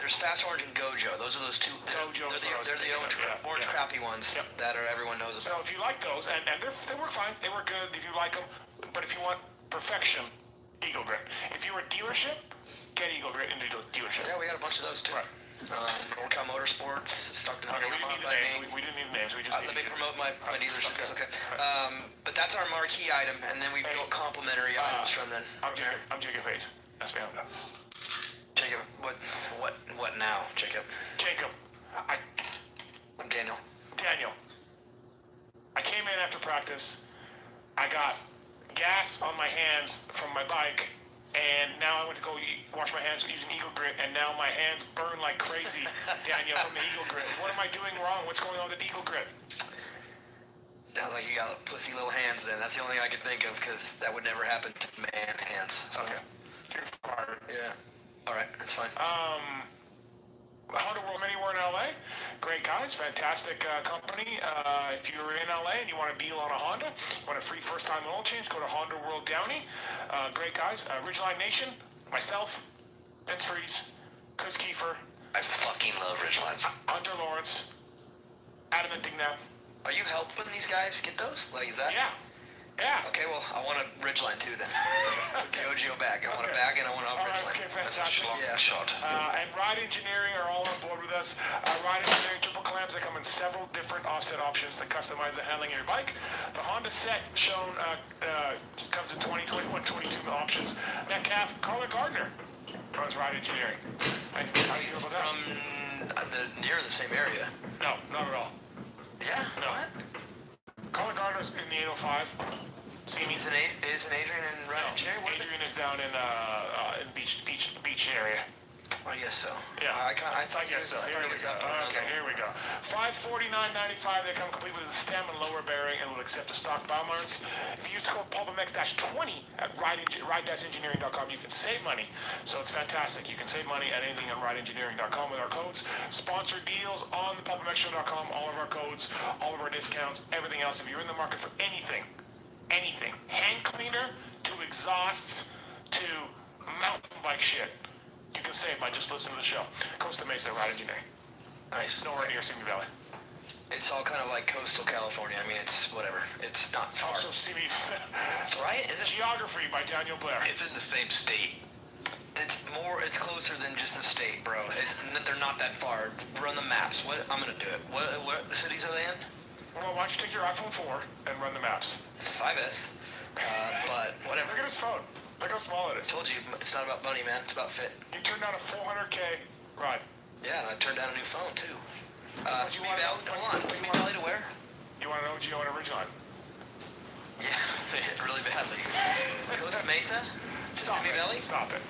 there's Fast Orange and Gojo. Those are those two. Gojo is what I was They're the thinking orange, of, yeah, orange yeah. crappy ones Yep. that everyone knows So about. if you like those, and they work fine. They work good if you like them. But if you want perfection, Eagle Grit. If you're a dealership, get Eagle Grit into the dealership. Yeah, we got a bunch of those too. Right. Norcal Motorsports, Stockton, Okay, we Oklahoma, didn't need by the names. me. We didn't need the names. We just Let need me promote my dealership. Okay. It's okay. But that's our marquee item, and then we built complementary items from then. I'm Jacob Hayes. That's me. I'm done. Jacob, what now, Jacob? Jacob, I'm Daniel. Daniel. I came in after practice. I got gas on my hands from my bike. And now I went to go wash my hands using Eagle Grit, and now my hands burn like crazy, Daniel, from the Eagle Grit. What am I doing wrong? What's going on with the Eagle Grit? Sounds like you got pussy little hands then. That's the only thing I could think of, because that would never happen to man hands. So, Okay. You're fired. yeah. All right, that's fine. Honda World Anywhere in LA. Great guys, fantastic company. If you're in LA and you want a deal on a Honda, want a free first-time oil change, go to Honda World Downey. Great guys. Ridgeline Nation, myself, Vince Freeze, Chris Kiefer, I fucking love Ridgelines. Hunter Lawrence, Adam Dignap. Are you helping these guys get those? Like, is that? Yeah. Yeah. Okay, well, I want a Ridgeline too then. The OGO bag. I want a bag and I want a All right, Ridgeline. okay, fantastic. Yeah. shot. And Ride Engineering are all on board with us. Ride Engineering triple clamps, they come in several different offset options to customize the handling of your bike. The Honda set shown comes in 20, 21, 22 options. Metcalf, Carla Gardner runs Ride Engineering. How do you feel about that? From near the same area. No, not at all. Yeah. No. What? Carla Gardner's in the 805. See me? Isn't Adrian in Ride Engineering? What are they- Adrian is down in beach area. I guess so. Yeah, I thought I guess so. Here we go. Okay, here we go. $549.95. They come complete with a stem and lower bearing and will accept the stock bow mounts. If you use the code PulpMX-20 at ride-engineering.com, you can save money. So it's fantastic. You can save money at anything on ride-engineering.com with our codes. Sponsored deals on the PulpMX.com. All of our codes, all of our discounts, everything else. If you're in the market for anything, hand cleaner to exhausts to mountain bike shit, you can save by just listening to the show. Costa Mesa Ride Engineering. Nice. Nowhere near Simi Valley. It's all kind of like coastal California. I mean, it's whatever. It's not far. Also Simi Right? Is it? Geography by Daniel Blair. It's in the same state. It's closer than just the state, bro. They're not that far. Run the maps. I'm gonna do it. What cities are they in? Well, why don't you take your iPhone 4 and run the maps? It's a 5S. But whatever. Look at his phone. Look how small it I is. told you, it's not about money, man. It's about fit. You turned down a 400K ride. Yeah, and I turned down a new phone too. What do you Simi want? Valley, hold on. Simi Valley to where? You want to know what you want original? Yeah, really badly. Costa Mesa? Stop Simi it. Valley? Stop it.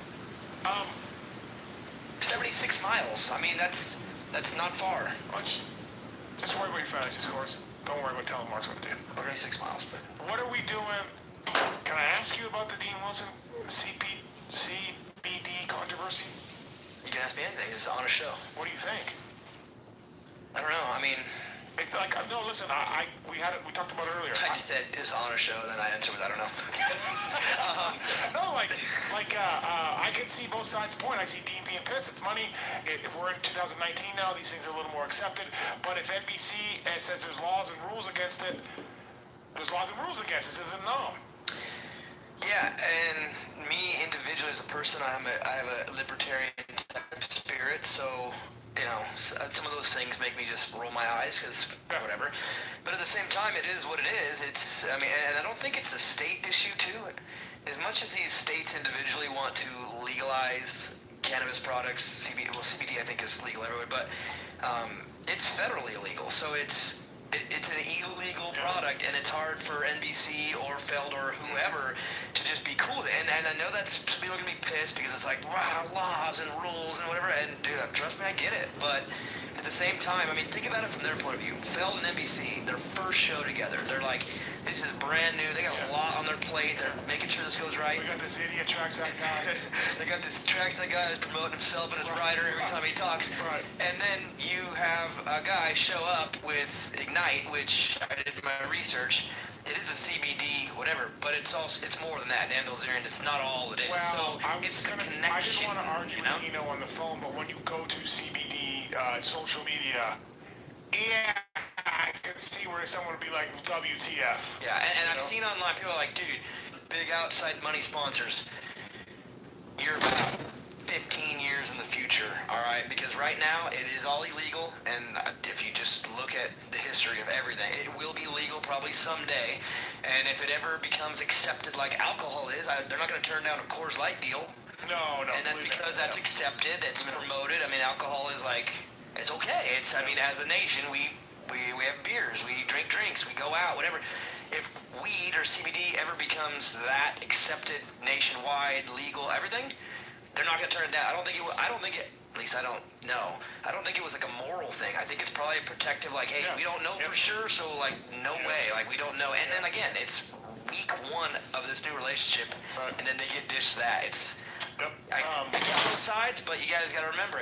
76 miles. I mean, that's not far. Just worry about your fantasy scores. Don't worry about telling Marks what to do. 36 miles, but What are we doing? Can I ask you about the Dean Wilson CBD controversy? you can ask me anything. It's on a show. What do you think? I don't know. I mean, It's like, no, listen, we talked about it earlier. I just said it's on a show, then I answered with I don't know. No, I can see both sides' point. I see Dean being pissed. It's money. We're in 2019 now. These things are a little more accepted. But if NBC says there's laws and rules against it, there's laws and rules against it. This isn't no. Yeah, and me individually as a person, I have a libertarian type spirit, so you know, some of those things make me just roll my eyes because whatever. But at the same time, it is what it is. I mean, and I don't think it's a state issue too. As much as these states individually want to legalize cannabis products, CBD I think is legal everywhere, but it's federally illegal, so it's an illegal product, and it's hard for NBC or Feld or whoever to just be cool with it. And I know that's people are gonna be pissed because it's like, wow, laws and rules and whatever. And dude, trust me, I get it. But at the same time, I mean, think about it from their point of view. Feld and NBC, their first show together, they're like, this is brand new. They got a lot on their plate. They're making sure this goes right. We got this idiot trackside guy. They got this trackside guy who's promoting himself and his rider every time he talks. Right. And then you have a guy show up with Ignite, which I did my research. It is a CBD, whatever, but it's more than that. Andalzerian, it's not all it is. Well, so I it's the didn't connection. want to argue you know? with Dino on the phone, but when you go to CBD social media, yeah, I can see where someone would be like, WTF. Yeah, and I've know? seen online people are like, dude, big outside money sponsors. You're about 15 years in the future, all right? Because right now it is all illegal, and if you just look at the history of everything, it will be legal probably someday. And if it ever becomes accepted like alcohol is, they're not going to turn down a Coors Light deal. No. And that's believe me. because that's accepted, it's promoted. I mean, alcohol is like, it's okay. I mean, as a nation, we have beers, we drink drinks, we go out, whatever. If weed or CBD ever becomes that accepted nationwide, legal, everything, they're not going to turn it down. I don't think it, at least I don't know. I don't think it was like a moral thing. I think it's probably a protective, like, hey, we don't know for sure, so like, no way. Like, we don't know. And then again, it's week one of this new relationship, and then they get dished that. I get both sides, but you guys got to remember,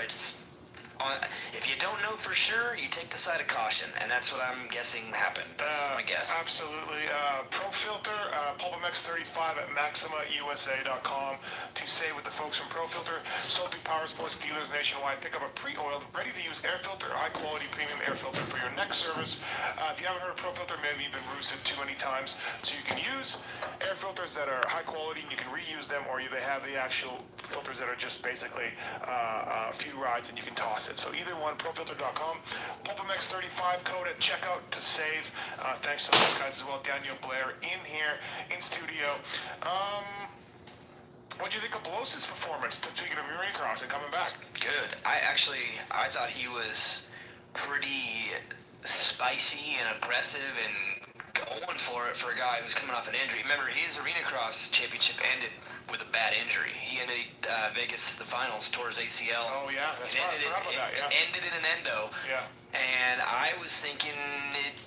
if you don't know for sure, you take the side of caution, and that's what I'm guessing happened. That's my guess. Absolutely. Pro Filter, Pulpamex 35 at MaximaUSA.com to save with the folks from Pro Filter. Sold through Power Sports dealers nationwide. Pick up a pre-oiled, ready-to-use air filter, high-quality premium air filter for your next service. If you haven't heard of Pro Filter, maybe you've been roosted too many times. So you can use air filters that are high quality, and you can reuse them, or they have the actual filters that are just basically a few rides and you can toss it. So either one, profilter.com, Pulpamex 35 code at checkout to save. Thanks to those guys as well. Daniel Blair in here, in studio. What do you think of Belos's performance, speaking of Marine Cross and coming back? Good. I thought he was pretty spicy and aggressive and going for it for a guy who's coming off an injury. Remember, his Arena Cross championship ended with a bad injury. He ended Vegas, the finals, tore his ACL. Oh, yeah, that's right. I forgot about that, yeah. Ended in an endo. Yeah. And I was thinking,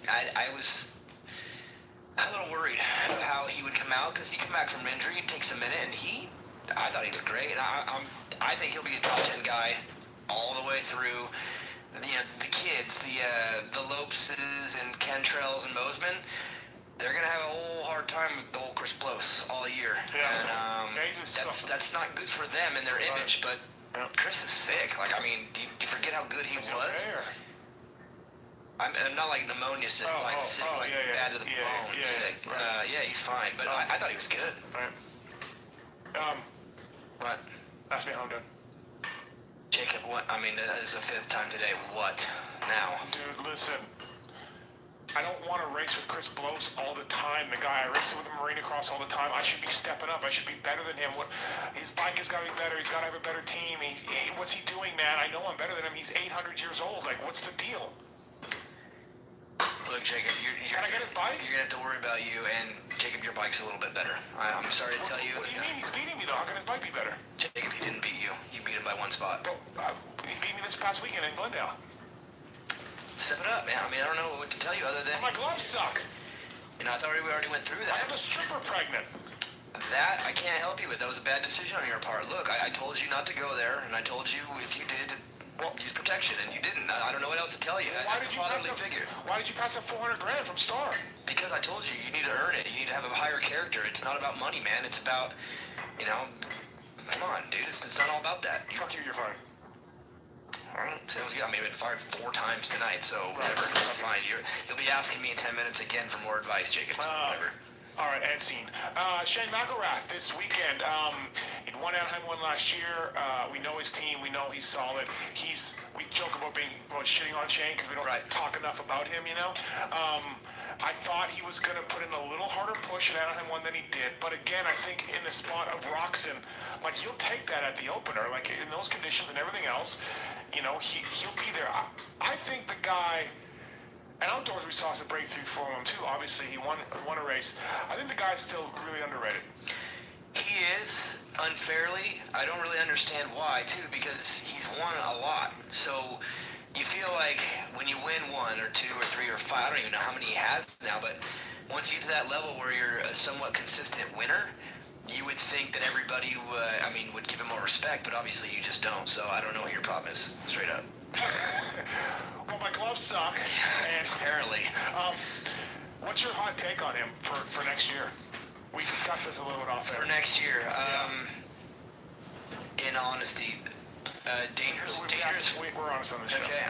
I was a little worried of how he would come out, because he come back from injury, it takes a minute, and I thought he looked great. And I think he'll be a top 10 guy all the way through. You know, the kids, the Lopeses and Cantrells and Bozeman, they're gonna have a whole hard time with the old Chris Blows all year. Yeah. And that's not good for them and their image. But Chris is sick. Like, I mean, do you forget how good he was? Okay, or? I'm not like pneumonia sick, sick, bad to the bone sick. Yeah, he's fine. But I thought he was good. Right. What? Ask me how I'm doing. Jacob, what? I mean, this is the 5th time today. What now? Dude, listen. I don't want to race with Chris Blows all the time. The guy I race with him Marina Cross all the time. I should be stepping up. I should be better than him. His bike has got to be better. He's got to have a better team. What's he doing, man? I know I'm better than him. He's 800 years old. Like, what's the deal? Look, Jacob, Can I get his bike? You're gonna have to worry about you, and Jacob, your bike's a little bit better. I'm sorry to tell you. What do you mean? He's beating me, though. How can his bike be better? Jacob, he didn't beat you. You beat him by 1 spot. Bro, he beat me this past weekend in Glendale. Step it up, man. I mean, I don't know what to tell you other than... My gloves suck. You know, I thought we already went through I that. have a stripper pregnant. That I can't help you with. That was a bad decision on your part. Look, I told you not to go there, and I told you if you did, use protection, and you didn't. I don't know what else to tell you. Why did you pass that $400 grand from Star? Because I told you, you need to earn it. You need to have a higher character. It's not about money, man. It's about, you know, come on, dude. It's not all about that. Fuck you, you're fine. All right. Sounds good. I mean, I've been fired 4 times tonight, so whatever. Fine. You'll be asking me in 10 minutes again for more advice, Jacob. Whatever. All right, end scene. Shane McElrath this weekend. He won Anaheim 1 last year. We know his team. We know he's solid. We joke about shitting on Shane because we don't talk enough about him, you know. I thought he was going to put in a little harder push at Anaheim 1 than he did. But again, I think in the spot of Roxon, like, he'll take that at the opener. Like, in those conditions and everything else, you know, he'll be there. I think the guy... And outdoors, we saw some breakthrough for him, too. Obviously, he won a race. I think the guy's still really underrated. He is, unfairly. I don't really understand why, too, because he's won a lot. So you feel like when you win 1 or 2 or 3 or 5, I don't even know how many he has now, but once you get to that level where you're a somewhat consistent winner, you would think that everybody would give him more respect, but obviously you just don't. So I don't know what your problem is, straight up. Well, my gloves suck. And apparently. What's your hot take on him for next year? We discussed this a little bit off air. For next year, in honesty, dangerous. We're honest on this show. Okay,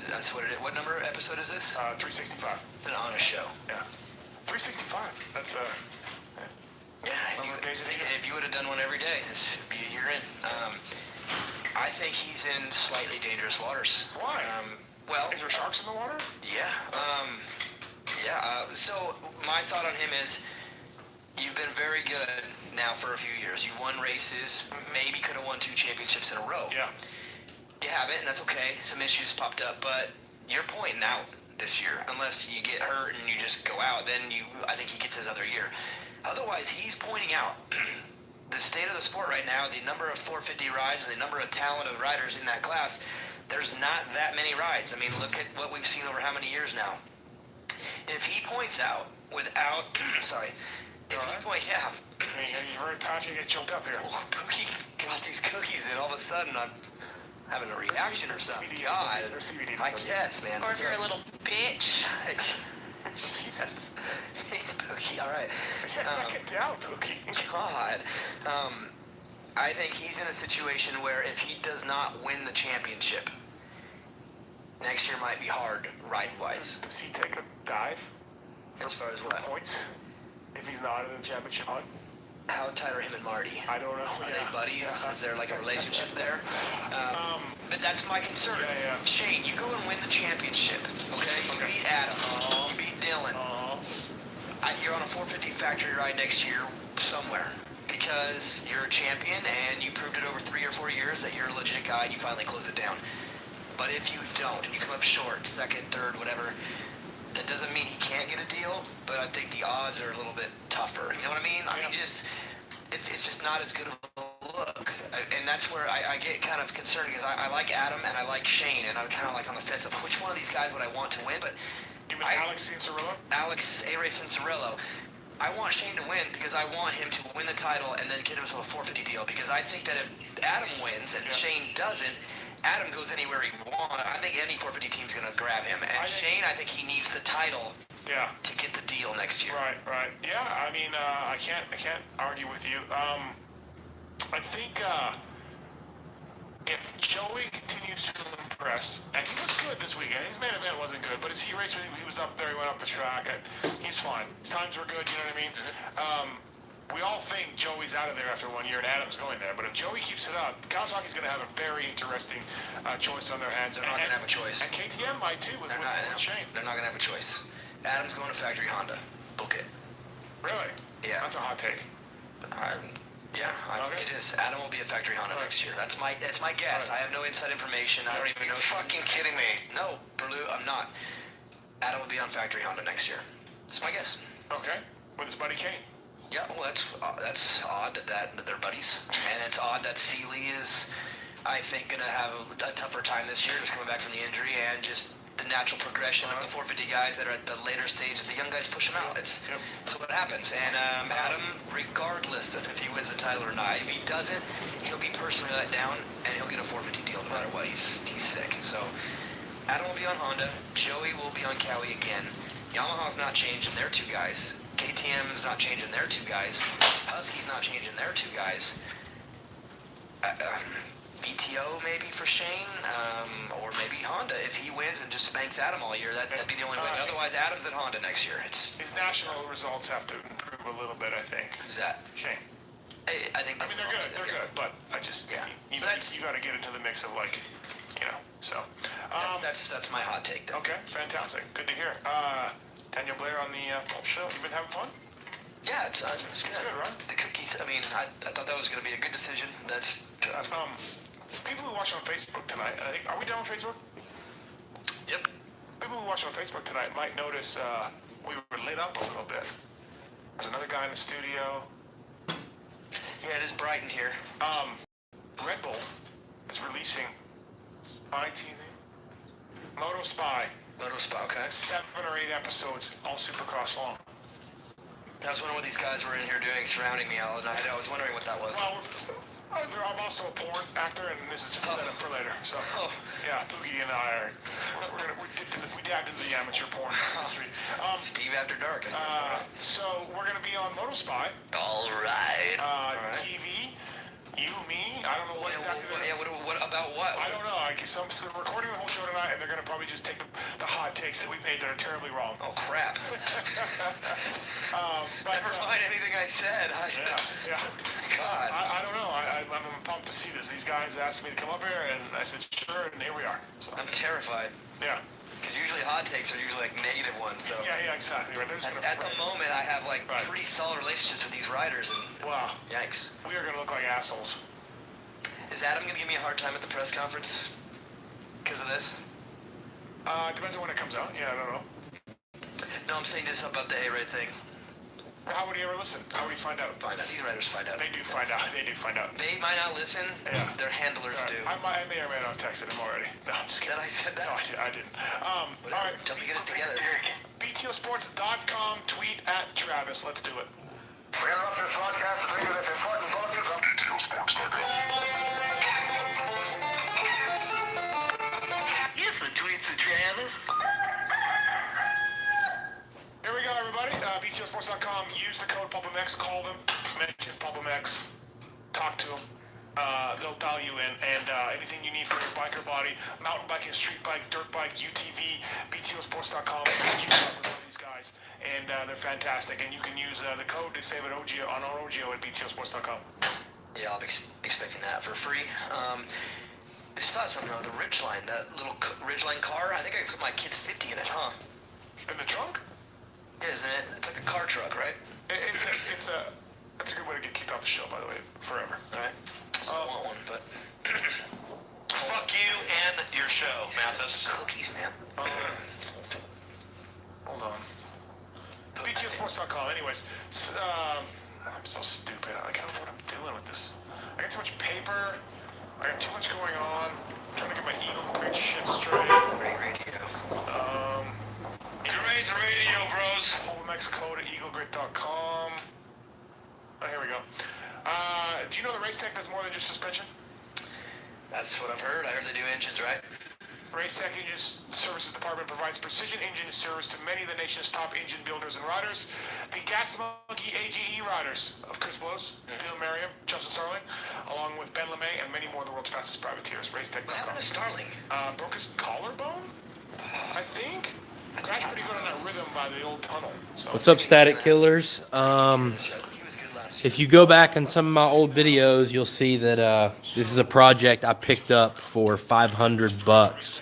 that's what it is. What number episode is this? 365. It's an honest show. Yeah. 365. That's Yeah, if you would have done one every day, you're in. I think he's in slightly dangerous waters. Why? Well, is there sharks in the water? Yeah. So my thought on him is, you've been very good now for a few years. You've won races, maybe could have won 2 championships in a row. Yeah. You haven't, and that's okay. Some issues popped up, but you're pointing out this year. Unless you get hurt and you just go out, then I think he gets his other year. Otherwise, he's pointing out the state of the sport right now, the number of 450 rides and the number of talented riders in that class. There's not that many rides. I mean, look at what we've seen over how many years now. If he points out without, sorry, if he points, yeah. I mean, you're very passionate, you get choked up here. Well, Pookie got these cookies, and all of a sudden I'm having a reaction or something. CBD God, cookies. They're CBD I cookies. guess, man. Or if you're a little bitch. Jesus. He's Pookie, all right. Knock it down, Pookie. God. I think he's in a situation where if he does not win the championship, next year might be hard ride-wise. Does he take a dive As far as for what? points if he's not in the championship hunt? How tight are him and Marty? I don't know. Are they buddies? Is there like a relationship there? But that's my concern. Yeah. Shane, you go and win the championship, okay? You beat Adam. You beat Dylan. You're on a 450 factory ride next year somewhere because you're a champion and you proved it over 3 or 4 years that you're a legit guy and you finally close it down. But if you don't and you come up short, second, third, whatever, that doesn't mean he can't get a deal, but I think the odds are a little bit tougher. You know what I mean? I mean, it's just not as good of a look. And that's where I get kind of concerned because I like Adam and I like Shane, and I'm kind of like on the fence of which one of these guys would I want to win. But You mean Alex Cincerillo? Alex A-Ray Cincerillo, I want Shane to win because I want him to win the title and then get himself a 450 deal, because I think that if Adam wins and Shane doesn't, Adam goes anywhere he wants. I think any 450 team's going to grab him. And Shane, I think he needs the title to get the deal next year. Right. Yeah, I mean, I can't argue with you. I think if Joey continues to impress, and he was good this weekend. His main event wasn't good, but his heat race, he was up there, he went up the track, and he's fine. His times were good, you know what I mean? We all think Joey's out of there after 1 year and Adam's going there, but if Joey keeps it up, Kawasaki's going to have a very interesting choice on their hands. They're not going to have a choice. And KTM might too with Shane. They're not going to have a choice. Adam's going to factory Honda. Book it. Really? Yeah. That's a hot take. It is. Adam will be a factory Honda next year. That's my guess. I have no inside information. I don't even know. You're fucking kidding me. No, Berlu, I'm not. Adam will be on factory Honda next year. That's my guess. Okay. With his buddy Kane. Yeah, well, that's odd that they're buddies, and it's odd that Seeley is, I think, going to have a tougher time this year, just coming back from the injury, and just the natural progression of the 450 guys that are at the later stages. The young guys push them out. It's what happens. And Adam, regardless of if he wins the title or not, if he doesn't, he'll be personally let down, and he'll get a 450 deal no matter what. He's sick. So Adam will be on Honda. Joey will be on Cowie again. Yamaha's not changing their 2 guys. KTM is not changing their 2 guys. Husky's not changing their 2 guys. BTO maybe for Shane, or maybe Honda if he wins and just spanks Adam all year. That'd be the only way. Otherwise, Adam's at Honda next year. His national results have to improve a little bit, I think. Who's that? Shane. I think. I mean, they're good. They're good, but I just you got to get into the mix of so. That's my hot take. Though. Okay, fantastic. Good to hear. Daniel Blair on the Pulp Show. You been having fun? Yeah, it's good. Right? The cookies. I mean, I thought that was going to be a good decision. That's people who watch on Facebook tonight. I think are we done on Facebook? Yep. People who watch on Facebook tonight might notice we were lit up a little bit. There's another guy in the studio. Yeah, it is bright in here. Red Bull is releasing Spy TV. Moto Spy. Moto Spa, okay. 7 or 8 episodes, all Supercross long. I was wondering what these guys were in here doing surrounding me all night. I was wondering what that was. Well, I'm also a porn actor, and this is for later. So, yeah, Boogie and I we dabbed into the amateur porn industry. Steve After Dark. So we're gonna be on Moto Spy. All right. TV. You, me, I don't know what exactly. What about what? I don't know. I guess they're recording the whole show tonight, and they're going to probably just take the hot takes that we made that are terribly wrong. Oh, crap. Never mind anything I said. Yeah. God. I don't know. I'm pumped to see this. These guys asked me to come up here, and I said, sure, and here we are. So. I'm terrified. Yeah. Because usually hot takes are usually like negative ones. So. Yeah, exactly. Right. At the moment, I have like pretty solid relationships with these riders. And, wow. Yikes. We are going to look like assholes. Is Adam going to give me a hard time at the press conference because of this? Depends on when it comes out. Yeah, I don't know. No, I'm saying this about the A-Ray thing. How would he ever listen? How would he find out? These riders find out. They do find out. They might not listen. Yeah. Their handlers do. I may or may not have texted him already. No, I'm just kidding. That I said that? No, I didn't. All right. Tell me to get it together. BTOsports.com. Tweet at Travis. Let's do it. We're interrupt this broadcast to bring you this important bulletin from BTOsports.com. tweets of Travis. Here we go, everybody. BTOsports.com. Use the code PulpMX. Call them. Mention PulpMX. Talk to them. They'll dial you in. And anything you need for your biker body, mountain biking, street bike, dirt bike, UTV, BTOsports.com. These guys. And they're fantastic. And you can use the code to save it on our OGO at BTOsports.com. Yeah, I'll be expecting that for free. I just thought something though, the Ridgeline, that little Ridgeline car, I think I could put my kid's 50 in it, huh? In the trunk? Yeah, isn't it? It's like a car truck, right? That's a good way to keep off the show, by the way, forever. Alright. So I want one, but... Fuck you and your show, Mathis. Cookies, man. Hold on. BTOsports.com. Anyways, I'm so stupid. I don't know what I'm doing with this. I got too much paper. I got too much going on. I'm trying to get my Eagle Great shit straight. Great radio. Great radio, bros. PulpMX code at eaglegrit.com. Oh, here we go. Do you know the Race Tech does more than just suspension? That's what I've heard. I heard they do engines, right? Race Tech Engine Services Department provides precision engine service to many of the nation's top engine builders and riders. The Gas Monkey AGE riders of Chris Blows, Dylan Merriam, Justin Starling, along with Ben LeMay and many more of the world's fastest privateers. What happened RaceTech.com. to Starling? Broke his collarbone, I think. Crashed pretty good on that rhythm by the old tunnel. So. What's up, Static Killers? He was good last year. If you go back in some of my old videos, you'll see that this is a project I picked up for $500,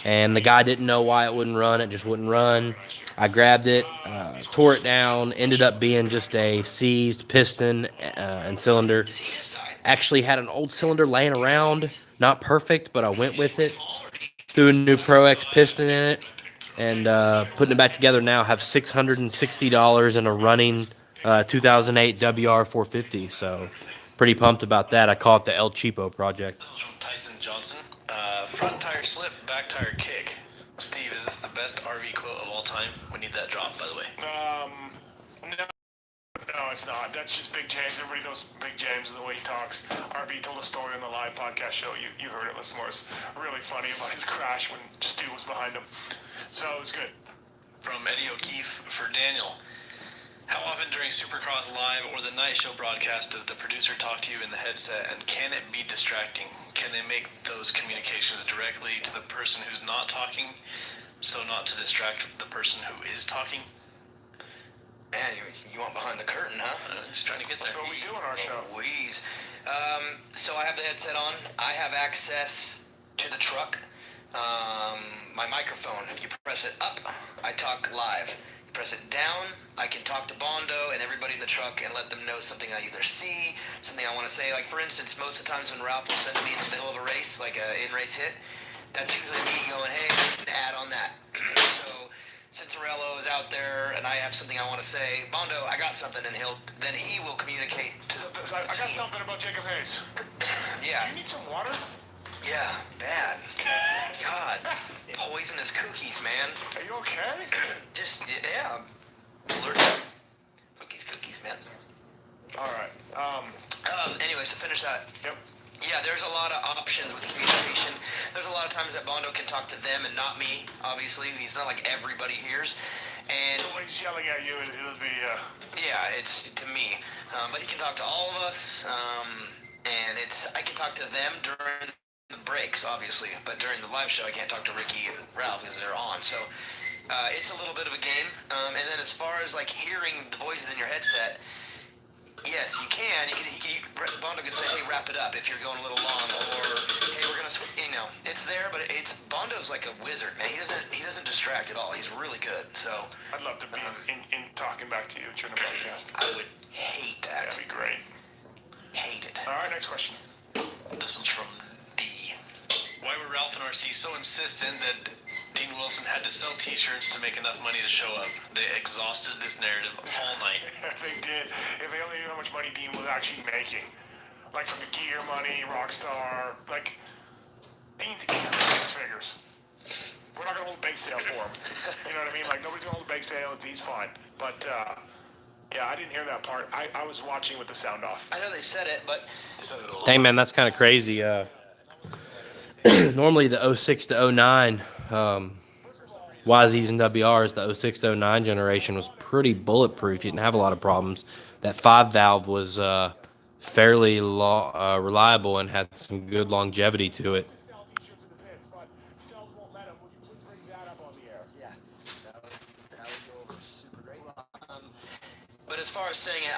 and the guy didn't know why it wouldn't run. It just wouldn't run. I grabbed it, tore it down, ended up being just a seized piston and cylinder. Actually had an old cylinder laying around, not perfect, but I went with it. Threw a new Pro X piston in it, and putting it back together now. Have $660 in a running 2008 WR450, so pretty pumped about that. I call it the El Cheapo project. This is from Tyson Johnson. Front tire slip, back tire kick. Steve, is this the best RV quote of all time? We need that drop, by the way. No, it's not. That's just Big James. Everybody knows Big James and the way he talks. RB told a story on the live podcast show. You heard it, listen more. It's really funny about his crash when Stu was behind him. So it was good. From Eddie O'Keefe for Daniel. How often during Supercross Live or the night show broadcast does the producer talk to you in the headset, and can it be distracting? Can they make those communications directly to the person who's not talking, so not to distract the person who is talking? Man, you want behind the curtain, huh? Just trying to get there. That's what we do on our show. Louise. So I have the headset on. I have access to the truck. My microphone, if you press it up, I talk live. You press it down, I can talk to Bondo and everybody in the truck and let them know something I either see, something I want to say. Like, for instance, most of the times when Ralph will send me in the middle of a race, like an in-race hit, that's usually me going, hey, add on that. So, since Cinderello is out there and I have something I want to say, Bondo, I got something, and he will communicate to the I got something about Jacob Hayes. Yeah. You need some water? Yeah, bad. God, poisonous cookies, man. Are you okay? Just, yeah, allergic. Cookies, man. All right. Anyways, to finish that. Yep. Yeah, there's a lot of options with communication. There's a lot of times that Bondo can talk to them and not me, obviously. He's not like everybody hears. And So when he's yelling at you, it'll be, yeah, it's to me. But he can talk to all of us. And I can talk to them during the breaks, obviously. But during the live show, I can't talk to Ricky and Ralph because they're on. So it's a little bit of a game. And then as far as like hearing the voices in your headset, yes, you can. Bondo can say, hey, wrap it up if you're going a little long, or hey, we're gonna, it's there, but Bondo's like a wizard, man. He doesn't distract at all. He's really good. So I'd love to be in talking back to you during the broadcast. I would hate that. That'd be great. Hate it. All right, next question. This one's from D. Why were Ralph and RC so insistent that Dean Wilson had to sell t-shirts to make enough money to show up? They exhausted this narrative all night. They did. If they only knew how much money Dean was actually making. Like from the gear money, Rockstar, like, Dean's easily 6 figures. We're not gonna hold a bake sale for him. You know what I mean? Like, nobody's gonna hold a bake sale, he's fine. But, yeah, I didn't hear that part. I was watching with the sound off. I know they said it, but Hey, man, that's kind of crazy. Normally the 06 to 09 YZs and WRs, the 06 to 09 generation was pretty bulletproof. You didn't have a lot of problems. That 5 valve was fairly reliable and had some good longevity to it. To sell t-shirts in the pits, but Feld won't let him. Will you please bring that up on the air? Yeah, that would go over super great. But as far as saying it,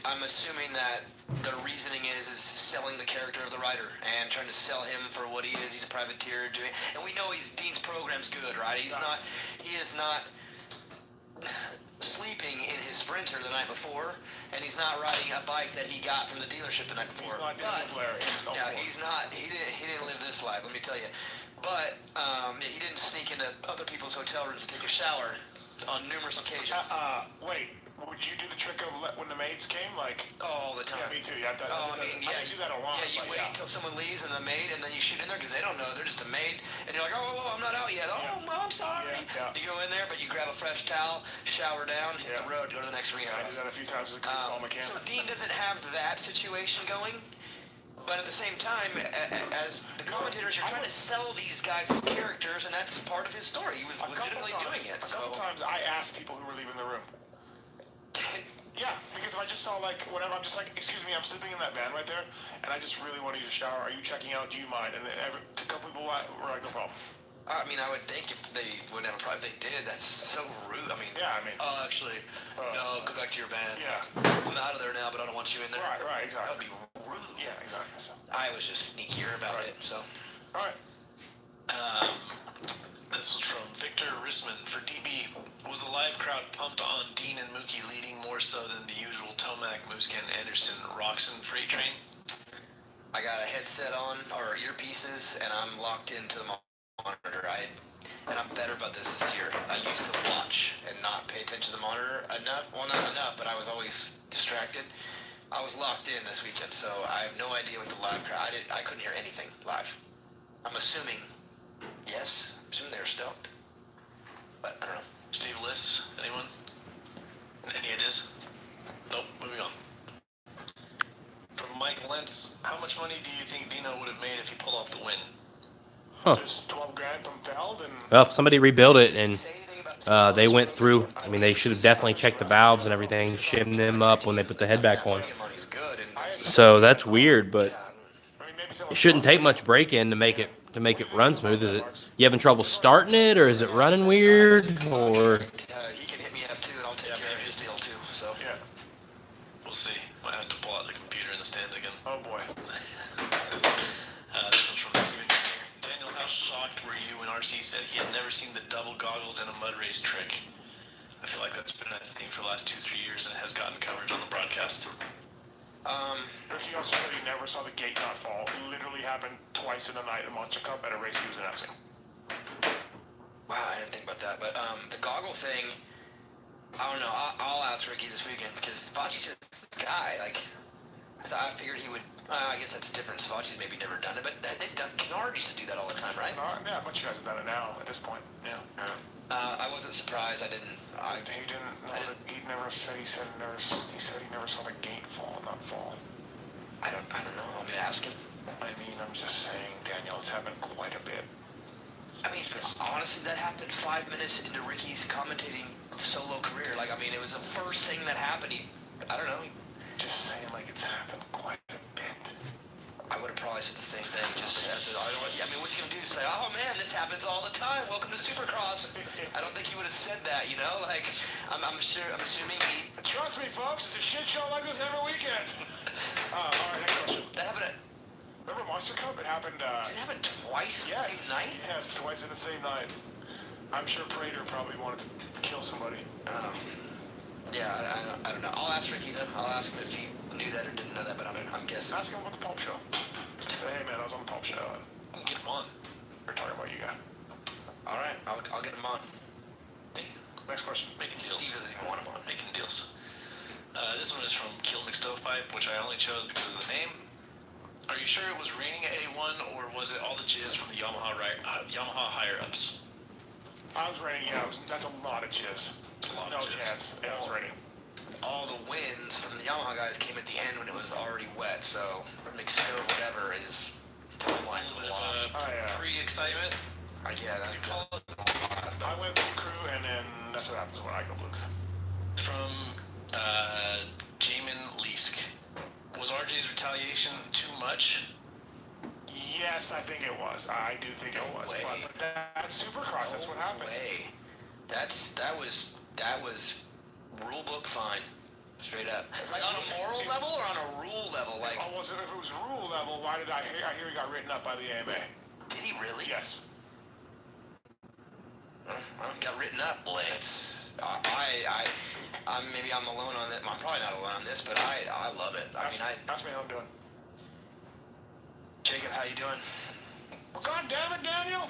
I'm assuming that the reasoning is selling the character of the writer and trying to sell him for what he is. He's a privateer doing, and we know Dean's program's good, right? He is not sleeping in his Sprinter the night before, and he's not riding a bike that he got from the dealership the night before. He's not But- David Blair. no, he's not. He didn't live this life. Let me tell you. But he didn't sneak into other people's hotel rooms to take a shower on numerous occasions. Wait. Would you do the trick of when the maids came, like? All the time. Yeah, me too. Yeah, I do that a lot. Yeah, you but wait until someone leaves and the maid, and then you shoot in there because they don't know. They're just a maid, and you're like, oh, I'm not out yet. Oh, Yeah. I'm sorry. Yeah. You go in there, but you grab a fresh towel, shower down, hit Yeah. the road, go to the next arena. I do that a few times as a greaseball mechanic. So Dean doesn't have that situation going, but at the same time, as the commentators, you're trying to sell these guys as characters, and that's part of his story. He was legitimately doing it. A couple times I asked people who were leaving the room. Yeah, because if I just saw, like, whatever, I'm just like, excuse me, I'm sleeping in that van right there, and I just really want to use a shower. Are you checking out? Do you mind? And a couple people were like, no problem. I mean, I would think if they wouldn't have a problem, if they did. That's so rude. I mean, Yeah, I mean. actually, no, go back to your van. Yeah. I'm out of there now, but I don't want you in there. Right, That would exactly. be rude. Yeah, exactly. So, I was just sneakier about it, so. all right. This was from Victor Risman. For DB, was the live crowd pumped on Dean and Mookie leading more so than the usual Tomac, Muscan, Anderson, Roxon freight train? I got a headset on, or earpieces, and I'm locked into the monitor. And I'm better about this year. I used to watch and not pay attention to the monitor enough. Well, not enough, but I was always distracted. I was locked in this weekend, so I have no idea what the live crowd. I couldn't hear anything live. I'm assuming, yes. I'm assuming they were stoked. But I don't know. Steve Liss, anyone? Any ideas? Nope, moving on. From Mike Lentz, how much money do you think Dino would have made if he pulled off the win? Just 12 grand from Feld and. Well, if somebody rebuilt it and Say anything about they went through, I mean, they should have definitely checked the valves and everything, shimmed them up when they put the head back on. money's good, and So that's weird, but I mean, maybe it shouldn't take much break-in to make it run smooth. Is it you having trouble starting it, or is it running weird, or he can hit me up too, and I'll take care of his deal too. So. Yeah. We'll see. Might have to pull out the computer in the stands again. Oh boy. This one's from Steven. Daniel, how shocked were you when RC said he had never seen the double goggles in a mud race trick? I feel like that's been a theme for the last 2-3 years and has gotten coverage on the broadcast. He also said he never saw the gate not fall. It literally happened twice in the night at Monster Cup at a race he was announcing. Wow, I didn't think about that. But the goggle thing, I don't know. I'll ask Ricky this weekend because Savachi's just a guy. Like, I figured he would. I guess that's different. Savachi's maybe never done it, but they've done. Kennard used to do that all the time, right? Yeah, a bunch of you guys have done it now at this point. Yeah. I wasn't surprised. I didn't. He didn't know that. He never said. He said he never saw the gate fall, not fall. I don't know. I'm gonna ask him. I mean, I'm just saying, Daniel, it's happened quite a bit. I mean, honestly, that happened 5 minutes into Ricky's commentating solo career. Like, I mean, it was the first thing that happened. I don't know. Just saying, like, it's happened quite a bit. I would have probably said the same thing. Just as I mean, what's he gonna do? Say, oh man, this happens all the time. Welcome to Supercross. I don't think he would have said that. You know, like, I'm assuming he. Trust me, folks, it's a shit show like this every weekend. All right, next question. That happened at. Remember Monster Cup? It happened. Did it happen twice in the Yes. same night? Yes, twice in the same night. I'm sure Prater probably wanted to kill somebody. Yeah, I don't know. I'll ask Ricky though. I'll ask him if he knew that or didn't know that, but I'm guessing. Ask him about the Pulp Show. Say, hey man, I was on the Pulp Show and I'll get him on. we're talking about you guy. All right, I'll get him on. Hey, Next question. making Steve deals. doesn't even want him on. Making deals. This one is from Kill McStovepipe, which I only chose because of the name. Are you sure it was raining at A1, or was it all the jizz from the Yamaha higher-ups? I was raining, yeah, that's a lot of jizz. It's a lot No of jizz. chance. Yeah, it was raining. All the wins from the Yamaha guys came at the end when it was already wet, so McStove whatever is timelines A a little little bit off. of Oh, yeah. pre-excitement. Yeah, You call it I went blue crew, and then that's what happens when I go blue crew. from Jamin Leask. Was RJ's retaliation too much? Yes, I think it was. I do think it was. way. But that's Supercross. That's what happens. Way. That was rule book fine. Straight up. Like on a moral level or on a rule level? Like, Oh, if it was rule level, why did I hear he got written up by the AMA? did he really? Yes. Got written up. Well, maybe I'm alone on it. I'm probably not alone on this, but I love it. That's me. How I'm doing. Jacob, how you doing? Well, God damn it, Daniel!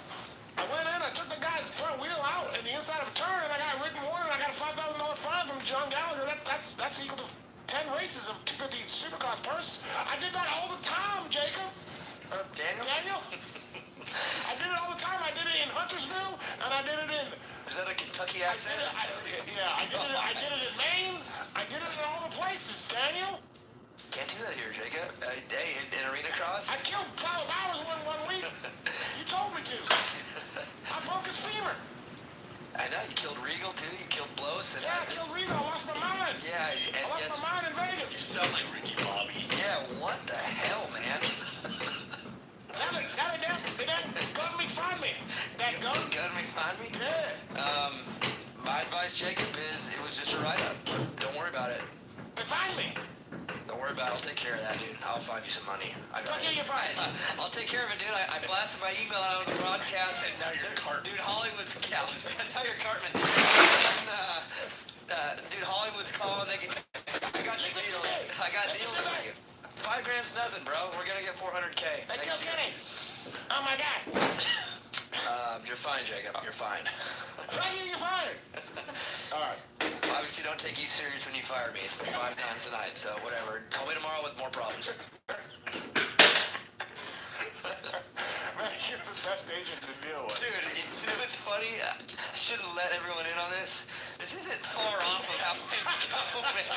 I went in, I took the guy's front wheel out in the inside of a turn, and I got a written warning. I got a $5,000 fine from John Gallagher. That's equal to 10 races of 250 Supercross purse. I did that all the time, Jacob. Daniel? I did it all the time. I did it in Huntersville, and I did it in. Is that a Kentucky I accent? did it in Maine. I did it in all the places, Daniel. Can't do that here, Jacob. Hey, in arena cross? I killed Tyler Bowers one week. You told me to. I broke his femur. I know, you killed Regal too, you killed Blows. And Yeah, I killed Regal. I lost my mind. Yeah, and I lost my mind in Vegas. You sound like Ricky Bobby. Yeah, what the hell, man? Now they gun me, find me. That gun. Gun me, find me? Yeah. My advice, Jacob, is it was just a write-up. Don't worry about it. They find me. Don't worry about it. I'll take care of that, dude. I'll find you some money. Fuck you, you're fine. I'll take care of it, dude. I blasted my email out on the broadcast. And now you're Cartman. Dude, Hollywood's... Yeah, now you're Cartman. Dude, Hollywood's calling. I got the deal. I got deals for you. $5 grand's nothing, bro. We're gonna get 400K. They killed Kenny. Oh my God. You're fine, Jacob. You're fine. Fuck you, you're fired. All right. Obviously, don't take you serious when you fire me. It's been 5 times tonight, so whatever. Call me tomorrow with more problems. Man, you're the best agent to deal with. Dude, you know what's funny? I should have let everyone in on this. This isn't far off of how things go, man.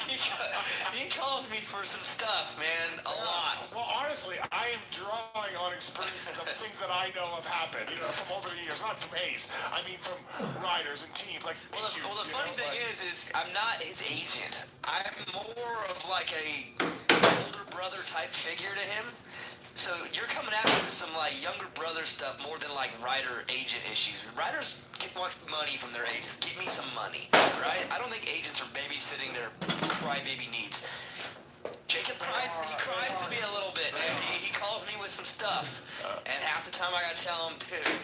He calls me for some stuff, man. A lot. Well, honestly, I am drawing on experiences of things that I know have happened, from over the years. Not from Ace. I mean, from riders and teams, like issues. Well, the funny thing is I'm not his agent. I'm more of like a older brother type figure to him. So you're coming at me with some like younger brother stuff more than like rider agent issues. Riders want money from their agent. Give me some money, right? I don't think agents are babysitting their crybaby needs. Jacob cries. He cries to me a little bit, man. He calls me with some stuff, and half the time I gotta tell him, dude,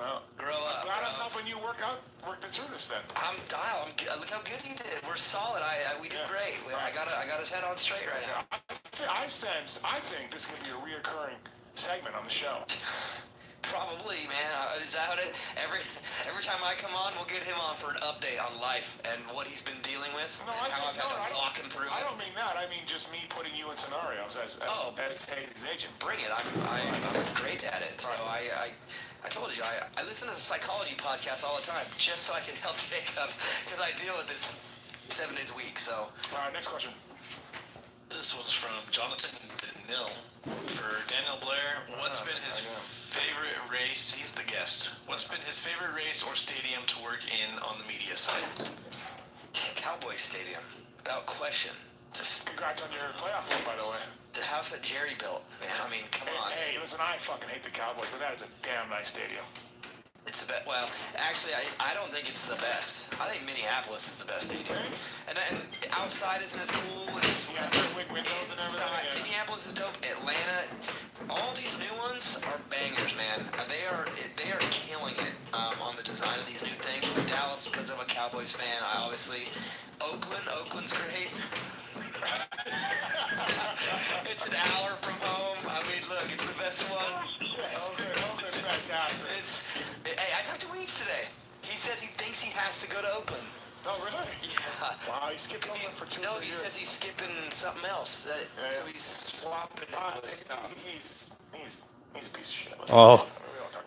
Well, grow up. glad I'm bro. helping you work through this then. I'm dial. Look how good he did. We're solid. We did Yeah. great. I got his head on straight right now. I think this could be a reoccurring segment on the show. Probably, man. Is that what it? Every time I come on, we'll get him on for an update on life and what he's been dealing with No, and how I've had to walk him through I it. don't mean that. I mean just me putting you in scenarios as his agent. Bring it. I'm great at it. So I told you I listen to psychology podcasts all the time just so I can help Jacob because I deal with this 7 days a week. So All right, next question. This one's from Jonathan Denil. For Daniel Blair, what's been his favorite race? He's the guest. What's been his favorite race or stadium to work in on the media side? Cowboy Stadium, without question. Just Congrats on your playoff win, by the way. the house that Jerry built, man. I mean, come on. Hey, listen, I fucking hate the Cowboys, but that is a damn nice stadium. It's the best. Well, actually, I don't think it's the best. I think Minneapolis is the best stadium. And outside isn't as cool. You got big windows and everything. Inside, Yeah. Minneapolis is dope. Atlanta, all these new ones are bangers, man. They are killing it on the design of these new things. Dallas, because I'm a Cowboys fan, I obviously. Oakland's great. It's an hour from home. I mean, look, it's the best one. Oakland's fantastic. Hey, I talked to Weeds today. He says he thinks he has to go to Oakland. Oh, really? Yeah. Wow, he skipped Oakland for 2 No, years. he says he's skipping something else. So he's swapping it with stuff. He's a piece of shit. Oh,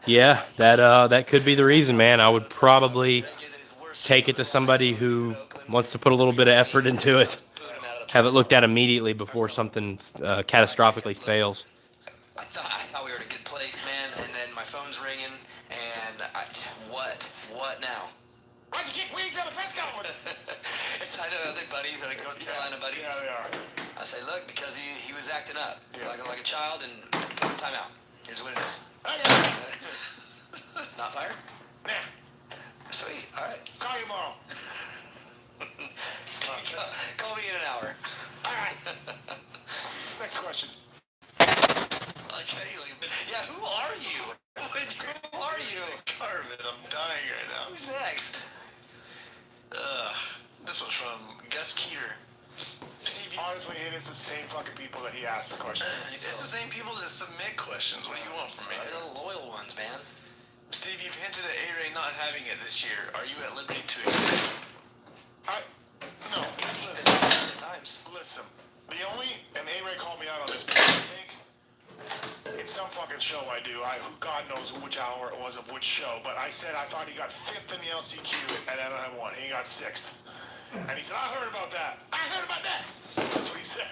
yeah, that could be the reason, man. I would probably take it to somebody who wants to put a little bit of effort into it. Have it looked at immediately before something catastrophically fails. I thought we were in a good place, man, and then my phone's ringing, other buddies, like North Carolina buddies. Yeah, they are. I say, look, because he was acting up Yeah. like a child, and put him in timeout. Here's what it is. Okay. Not fired? Nah. Sweet. All right. Call you tomorrow. Call me in an hour. All right. Next question. Yeah, who are you? Who are you? Carvin, I'm dying right now. Who's next? This one's from Gus Keeter. Steve, Honestly, it is the same fucking people that he asked the question. it's the same people that submit questions. What do you want from me? They're the loyal ones, man. Steve, you've hinted at A-Ray not having it this year. Are you at liberty to explain? No, This is times. listen. The only, and A-Ray called me out on this, because I think it's some fucking show I do. God knows which hour it was of which show, but I said I thought he got 5th in the LCQ at NM1. He got 6th. And he said, I heard about that. I heard about that. That's what he said.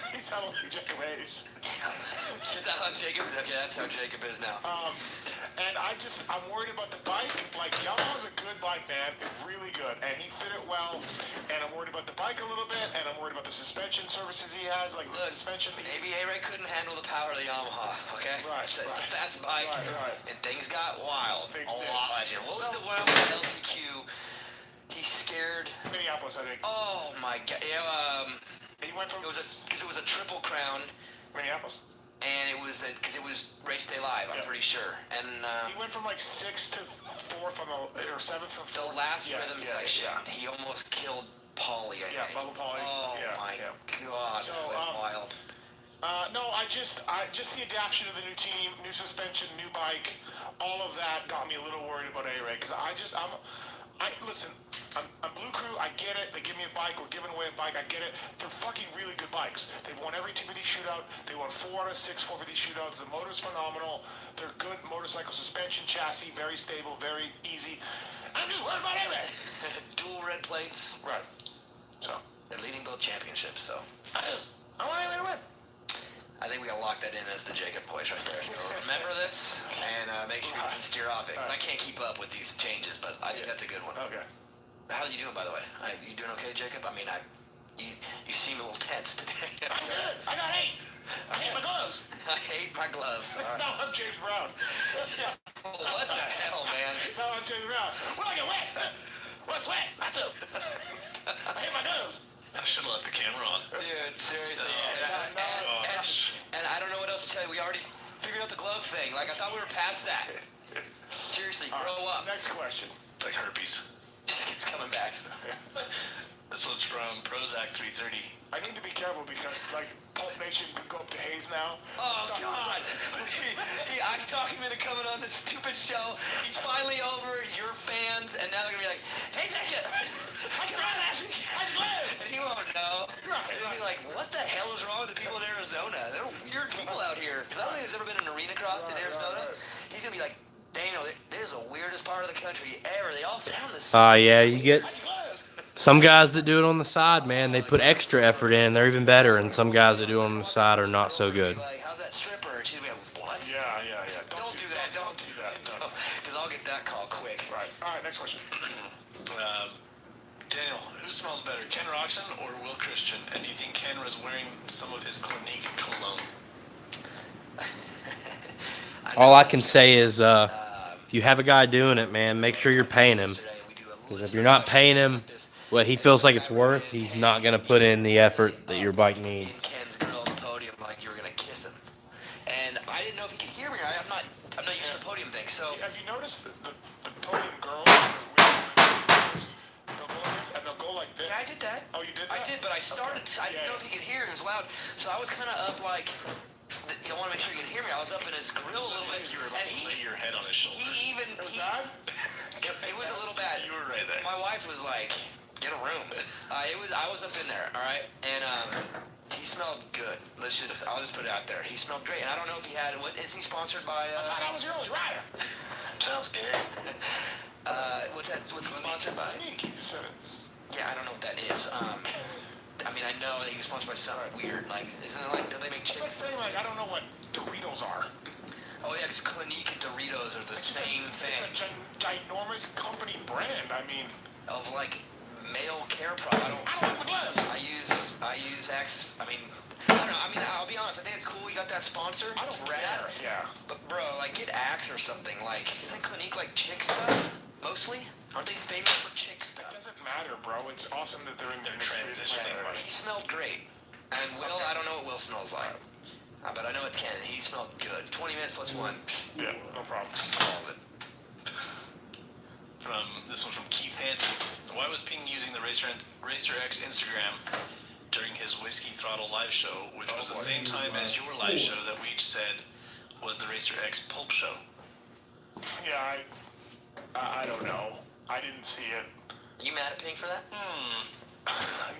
He sounded like Jacob Hayes. Is that how Jacob is? Okay, that's how Jacob is now. And I'm worried about the bike. Like, Yamaha's a good bike, man. Really good. And he fit it well. And I'm worried about the bike a little bit. And I'm worried about the suspension services he has. Like, the suspension. Maybe A-Ray couldn't handle the power of the Yamaha, okay? Right, It's a right. fast bike, Right. and things got wild Things a did. lot last year. What was the one with LCQ? He scared... Minneapolis, I think. Oh, my God. Yeah, He went from it was a triple crown, Minneapolis. and it was because it was race day live, I'm Yeah. pretty sure. And He went from like 6th to 4th on or 7th from the 4th. last Yeah, rhythm yeah, section, yeah. he almost killed Paulie, I Yeah, think. Bubba Paulie. Oh, Yeah, my yeah. God, So, that was wild. No, I just the adaptation of the new team, new suspension, new bike, all of that got me a little worried about A-Ray because listen. I'm Blue Crew. I get it. They give me a bike. We're giving away a bike. I get it. They're fucking really good bikes. They've won every 250 shootout. They won 4 out of 6 450 shootouts. The motor's phenomenal. They're good motorcycle suspension chassis. Very stable. Very easy. I'm just worried about A-Ray. Dual red plates. Right. So They're leading both championships, so I want A-Ray to win. I think we gotta lock that in as the Jacob voice right there. So remember this and make sure you can steer off it. 'Cause I can't keep up with these changes, but I think that's a good one. Okay. How you doing, by the way? You doing okay, Jacob? I mean, you seem a little tense today. I'm good. I got 8. I hate my gloves. I hate my gloves. All right. No, I'm James Brown. What the hell, man? No, I'm James Brown. When I get wet, when I sweat, I do. I hate my gloves. I should have left the camera on. Dude, seriously. Oh, And I don't know what else to tell you. We already figured out the glove thing. Like, I thought we were past that. Seriously, grow up. Next question. It's like herpes. Just keeps coming back. This one's from Prozac 330. I need to be careful because, like, Pulp Nation could go up to Hayes now. Oh, God. I talked him into coming on this stupid show. He's finally over your fans, and now they're going to be like, hey, Jacob, I can run that. And he won't know. Right, He'll be like, what the hell is wrong with the people in Arizona? They're weird people out here. Because I don't think there's ever been an arena cross in Arizona. He's going to be like, Daniel, this is the weirdest part of the country ever. They all sound the same. Yeah, you get some guys that do it on the side, man. They put extra effort in. They're even better. And some guys that do it on the side are not so good. Like, how's that stripper? She'll be like, what? Yeah. Don't do that. Don't do that. Because I'll get that call quick. Right. All right, next question. Daniel, who smells better, Ken Roxon or Will Christian? And do you think Ken was wearing some of his Clinique cologne? All I can say is if you have a guy doing it, man, make sure you're paying him. Because if you're not paying him what he feels like it's worth, he's not going to put in the effort that your bike needs. And Ken's girl on the podium like you were gonna kiss him. And I didn't know if he could hear me. I'm not used to the podium thing. So Have you noticed the podium girls? They'll go like this and they'll go like this. yeah, I did that. Oh, you did that? I did, but I started. Okay. I didn't know if he could hear it. It was loud. So I was kind of up like. I want to make sure you can hear me. I was up in his grill a little bit, You were about and to lay your head on his shoulder. Bad? It was a little bad. You were right there. My wife was like, "Get a room." I was up in there, all right, and he smelled good. I'll just put it out there. He smelled great, and I don't know if he had. What is he sponsored by? I thought I was your only rider. Sounds good. What's that? What's he sponsored by? Me and Keith said it. Yeah, I don't know what that is. I mean, I know he was sponsored by something weird. Like, isn't it like, do they make It's like chicken? saying, like, I don't know what Doritos are. Oh yeah, because Clinique and Doritos are the It's just same thing. It's a ginormous company brand. I mean, Of like male care product. I don't like the gloves. I use Axis. I mean, I don't know. I mean, I'll be honest. I think it's cool you got that sponsor. I don't Rad. care. Yeah. But bro, like get Axe or something. Like, isn't Clinique like chick stuff mostly? Aren't they famous for chick It stuff? doesn't matter, bro. It's awesome that they're in the transitioning. He smelled great. And Will, I don't know what Will smells like. But I know it can. He smelled good. 20 minutes plus one. Yeah, no problem. Solid. From this one from Keith Hansen. Why was Ping using the Racer X Instagram during his Whiskey Throttle live show, which was the same time as your live show that we each said was the Racer X Pulp show? Yeah, I don't know. I didn't see it. You mad at Ping for that?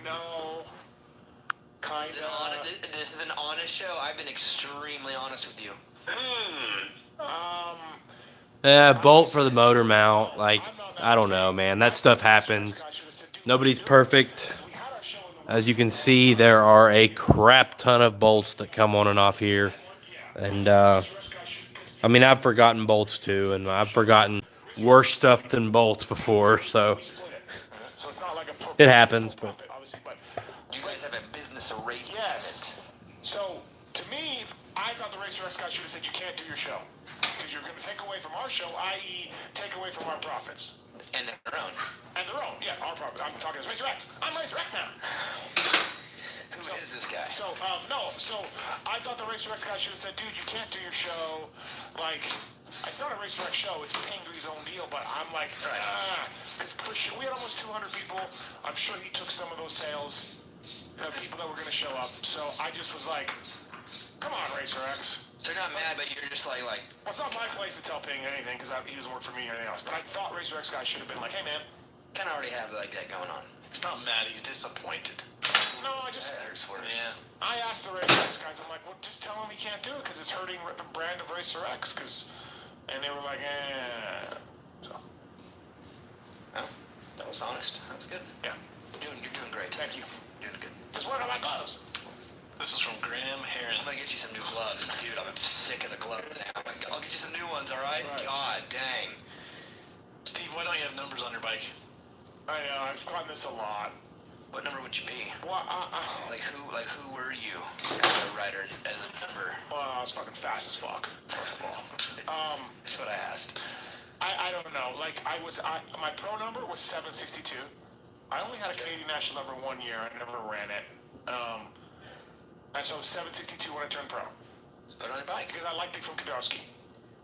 No. Kind of. This is an honest show. I've been extremely honest with you. Yeah, bolt for the motor mount. Like, I don't know, man. That stuff happens. Nobody's perfect. As you can see, there are a crap ton of bolts that come on and off here. And, I mean, I've forgotten bolts too, and I've forgotten worse stuff than bolts before, so it happens. But You guys have a business arrangement. Yes. So, to me, I thought the Racer X guy should have said you can't do your show. Because you're going to take away from our show, i.e. take away from our profits. And their own. And their own, yeah, our profit. I'm talking as Racer X. I'm Racer X now. Who is this guy? So, so I thought the Racer X guy should have said, dude, you can't do your show. Like, it's not a Racer X show, it's Angry's own deal, but I'm like, because we had almost 200 people. I'm sure he took some of those sales, people that were going to show up. So I just was like, come on, Racer X. So you're not mad, but you're just like, Well, it's not my place to tell Ping anything, because he doesn't work for me or anything else. But I thought Racer X guy should have been like, hey, man. kind of already have like that going on. He's not mad, he's disappointed. No, I just... There's worse. Yeah. I asked the Racer X guys, I'm like, well, just tell him he can't do it because it's hurting the brand of Racer X. And they were like, So, Oh, that was honest. That was good. yeah. You're doing great. Thank you. You're doing good. Just work on my gloves. This is from Graham Heron. I'm gonna get you some new gloves. Dude, I'm sick of the gloves now. I'll get you some new ones, alright? Right. God dang. Steve, why don't you have numbers on your bike? I know, I've gotten this a lot. What number would you be? Well, Like who were you as a rider, as a number? well, I was fucking fast as fuck, first of all. That's what I asked. I don't know. Like, my pro number was 762. I only had a Canadian national number 1 year. I never ran it. And so 762 when I turned pro. Let's put it on your bike. Because I liked it from Kudowski.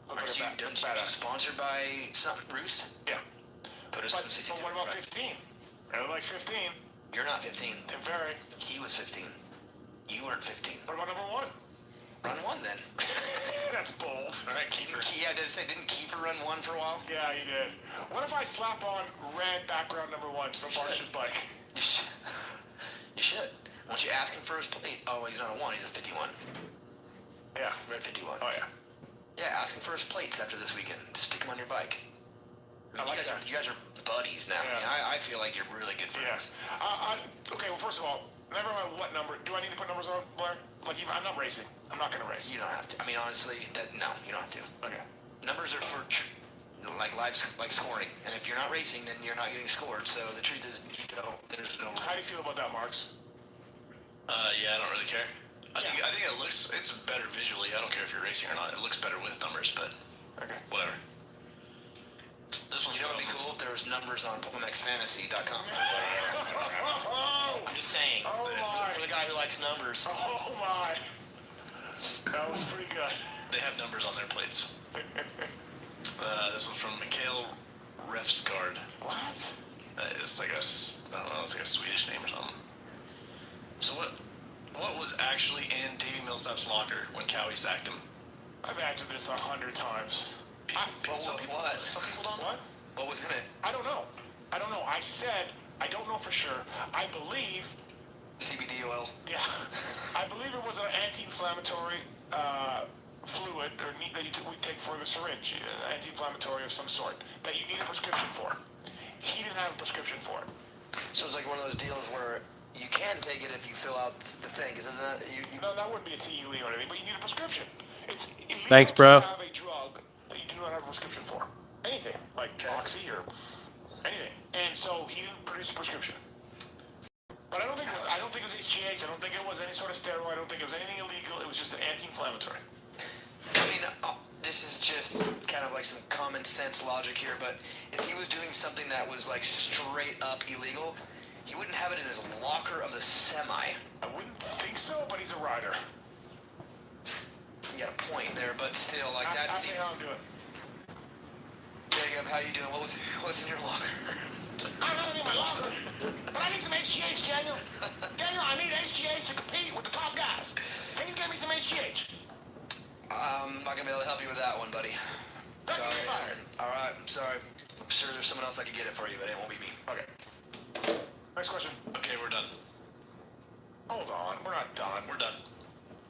Looked like Aren't you badass. sponsored by something, Roost? Yeah. Put a But 762 what on your about bike. 15? I like 15. You're not 15. Tim Ferry. He was 15. You weren't 15. What about number 1? Run one then. That's bold. All right, Keeper. Yeah, didn't Kiefer run one for a while? Yeah, he did. What if I slap on red background number 1 from Barsh's bike? You should. You should. Once you ask him for his plate. Oh, he's not a 1. He's a 51. Yeah. Red 51. Oh, yeah. Yeah, ask him for his plates after this weekend. Stick him on your bike. I like that. You guys are buddies now. Yeah. I mean, I feel like you're really good friends. Yeah. Okay, well, first of all, never mind what number. Do I need to put numbers on, Blair? Like, I'm not racing. I'm not going to race. You don't have to. I mean, honestly, no, you don't have to. Okay. Numbers are for like scoring, and if you're not racing, then you're not getting scored. So the truth is, there's no. How do you feel about that, Marks? Yeah, I don't really care. I think it's better visually. I don't care if you're racing or not. It looks better with numbers, but Okay. whatever. This one's You know, it'd be from- cool if there was numbers on PokemonXFantasy.com. Oh, I'm just saying, Oh, my. for the guy who likes numbers. oh my. That was pretty good. They have numbers on their plates. This one's from Mikhail Refsgaard. What? It's like I don't know, it's like a Swedish name or something. So what was actually in Davey Millsap's locker when Cowie sacked him? I've answered this 100 times. Some people don't. What? What was in it? I don't know. I said, I don't know for sure. I believe, CBD oil. yeah, I believe it was an anti-inflammatory fluid or that we take for the syringe, anti-inflammatory of some sort, that you need a prescription for. He didn't have a prescription for it. So it's like one of those deals where you can take it if you fill out the thing. Isn't that you No, that wouldn't be a TUE or anything, but you need a prescription. It's illegal Thanks, bro. to have a drug that you do not have a prescription for. Anything, like Oxy or anything. And so he didn't produce a prescription. But I don't think it was HGH. I don't think it was any sort of steroid. I don't think it was anything illegal. It was just an anti-inflammatory. I mean, this is just kind of like some common sense logic here, but if he was doing something that was like straight up illegal, he wouldn't have it in his locker of the semi. I wouldn't think so, but he's a rider. You got a point there, but still, like that Ask me seems. how I'm doing. Jacob, how you doing? What's in your locker? I don't have anything in my locker, but I need some HGH, Daniel. Daniel, I need HGH to compete with the top guys. Can you get me some HGH? I'm not gonna be able to help you with that one, buddy. That's Sorry. fine. All right, I'm sorry. I'm sure there's someone else that could get it for you, but it won't be me. Okay. Next question. Okay, we're done. Hold on, we're not done. We're done.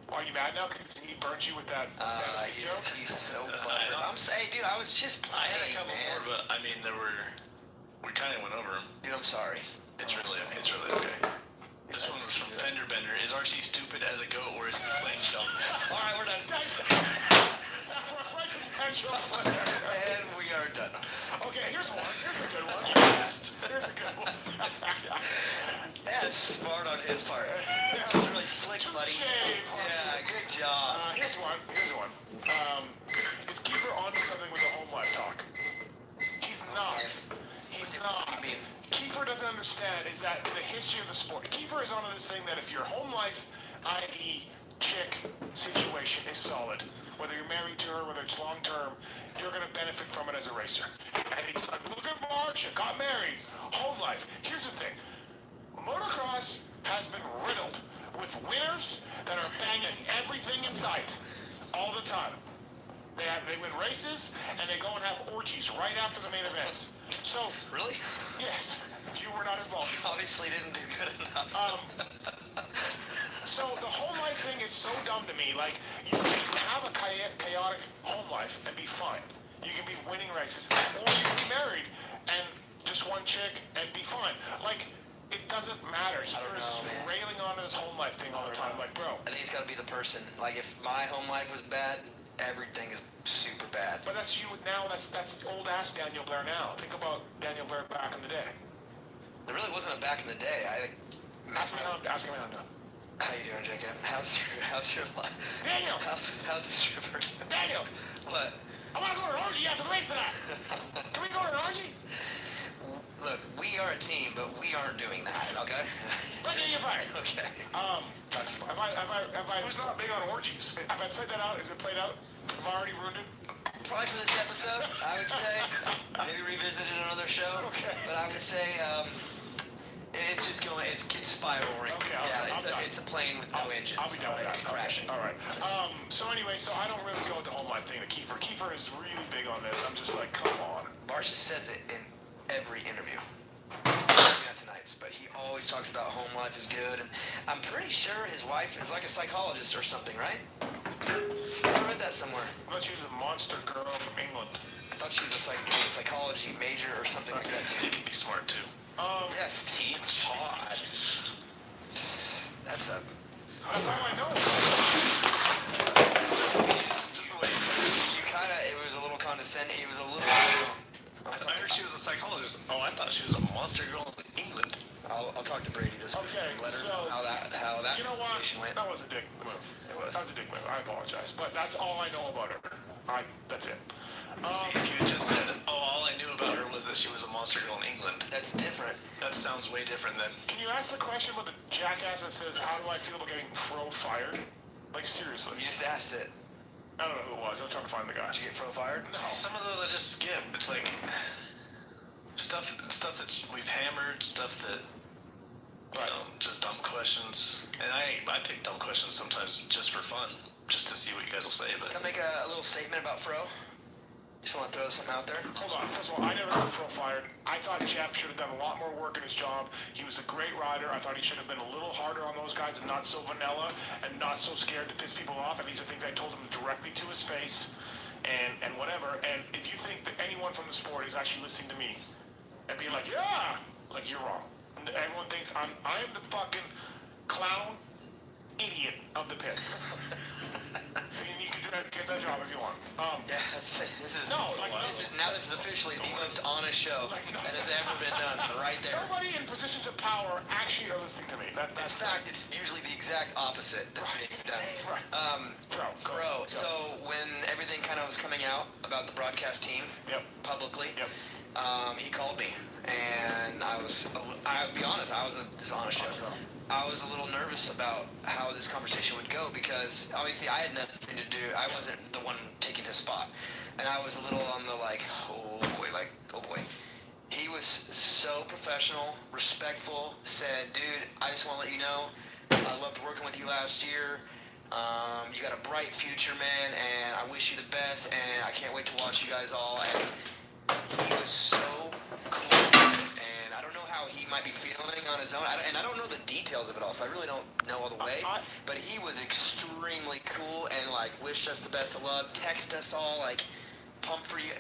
Are you mad now because he burnt you with that fantasy joke? He's so buttered. I'm saying, dude, I was just I playing, had a couple man. more, but I mean, we kind of went over them. Dude, I'm sorry. It's really okay. This one was from Fender Bender. Is RC stupid as a goat, or is he playing dumb? All right, we're done. And we are done. Okay, here's one. Here's a good one. Here's a good one. That's smart on his part. That was really slick, buddy. Touche. Yeah, good job. Here's one. Is Kiefer onto something with the home life talk? He's not. He's not. Kiefer doesn't understand is that in the history of the sport, Kiefer is onto this thing that if your home life, i.e. chick situation is solid, whether you're married to her, whether it's long term, you're going to benefit from it as a racer. And he's like, look at Marcia, got married, home life. Here's the thing. Motocross has been riddled with winners that are banging everything in sight all the time. They win races and they go and have orgies right after the main events. So Really? yes, you were not involved. Obviously didn't do good enough. So the home life thing is so dumb to me. Like you can have a chaotic home life and be fine. You can be winning races, or you can be married and just one chick and be fine. Like it doesn't matter. He was just railing on this home life thing all the time. Like, bro. I think it's got to be the person. Like, if my home life was bad, everything is super bad. But that's you now. That's old ass Daniel Blair now. Think about Daniel Blair back in the day. There really wasn't a back in the day. Ask me how I'm doing. How you doing, Jacob? How's your life? Daniel. How's the stripper doing? Daniel. What? I want to go to an orgy after the race tonight. Can we go to an orgy? Look, we are a team, but we aren't doing that, okay? Okay, you're fired. Okay. Who's not big on orgies? Have I played that out? Is it played out? Have I already ruined it? Probably for this episode, I would say. Maybe revisit it on another show. Okay. But I would say, it's just going, it's spiraling. Okay, it's a plane with no engines. I'll be done with that. It's crashing. Okay, all right. So anyway, I don't really go with the home life thing to Kiefer. Kiefer is really big on this. I'm just like, come on. Barsha says it in every interview. Not tonight's, but he always talks about home life is good, and I'm pretty sure his wife is like a psychologist or something, right? I read that somewhere. I thought she was a monster girl from England. I thought she was a psychology major or something like that too. You can be smart too. Yeah, Steve. Pause. That's a. That's all I know. Just the way You kind of. It was a little condescending. He was a little. I heard she was a psychologist. Oh, I thought she was a monster girl in England. I'll talk to Brady this week. Okay, and let her so, know how that You know what? conversation went. That was a dick move. That was a dick move. I apologize, but that's all I know about her. That's it. See, if you had just said, oh, all I knew about her was that she was a monster girl in England, That's different. that sounds way different than, Can you ask the question about the jackass that says, "How do I feel about getting Fro fired?" Like seriously. You just asked it. I don't know who it was. I was trying to find the guy. Did you get Fro fired? some of those I just skip. It's like, stuff that we've hammered, stuff that, just dumb questions. And I pick dumb questions sometimes just for fun, just to see what you guys will say, but. Can I make a little statement about Fro? Just want to throw something out there. Hold on. First of all, I never got Fro fired. I thought Jeff should have done a lot more work in his job. He was a great rider. I thought he should have been a little harder on those guys and not so vanilla and not so scared to piss people off. And these are things I told him directly to his face and whatever. And if you think that anyone from the sport is actually listening to me and being like, yeah, like you're wrong. And everyone thinks I am the fucking clown idiot of the pit. And you can get that job if you want. Yeah, this is No, like, this is officially the most honest show that has ever been done. Right there. Nobody in positions of power actually are listening to me. In fact, it's usually the exact opposite that's being done. Right. Bro, so when everything kind of was coming out about the broadcast team publicly, he called me, and I'll be honest, I was a dishonest show. I was a little nervous about how this conversation would go because obviously I had nothing to do. I wasn't the one taking his spot, and I was a little on the oh boy. He was so professional, respectful. Said, dude, I just want to let you know, I loved working with you last year. You got a bright future, man, and I wish you the best. And I can't wait to watch you guys all. And he was so cool. And I don't know how he might be feeling on his own. And I don't know the details of it all, so I really don't know all the way. But he was extremely cool and, wished us the best of luck. Text us all, pumped for you.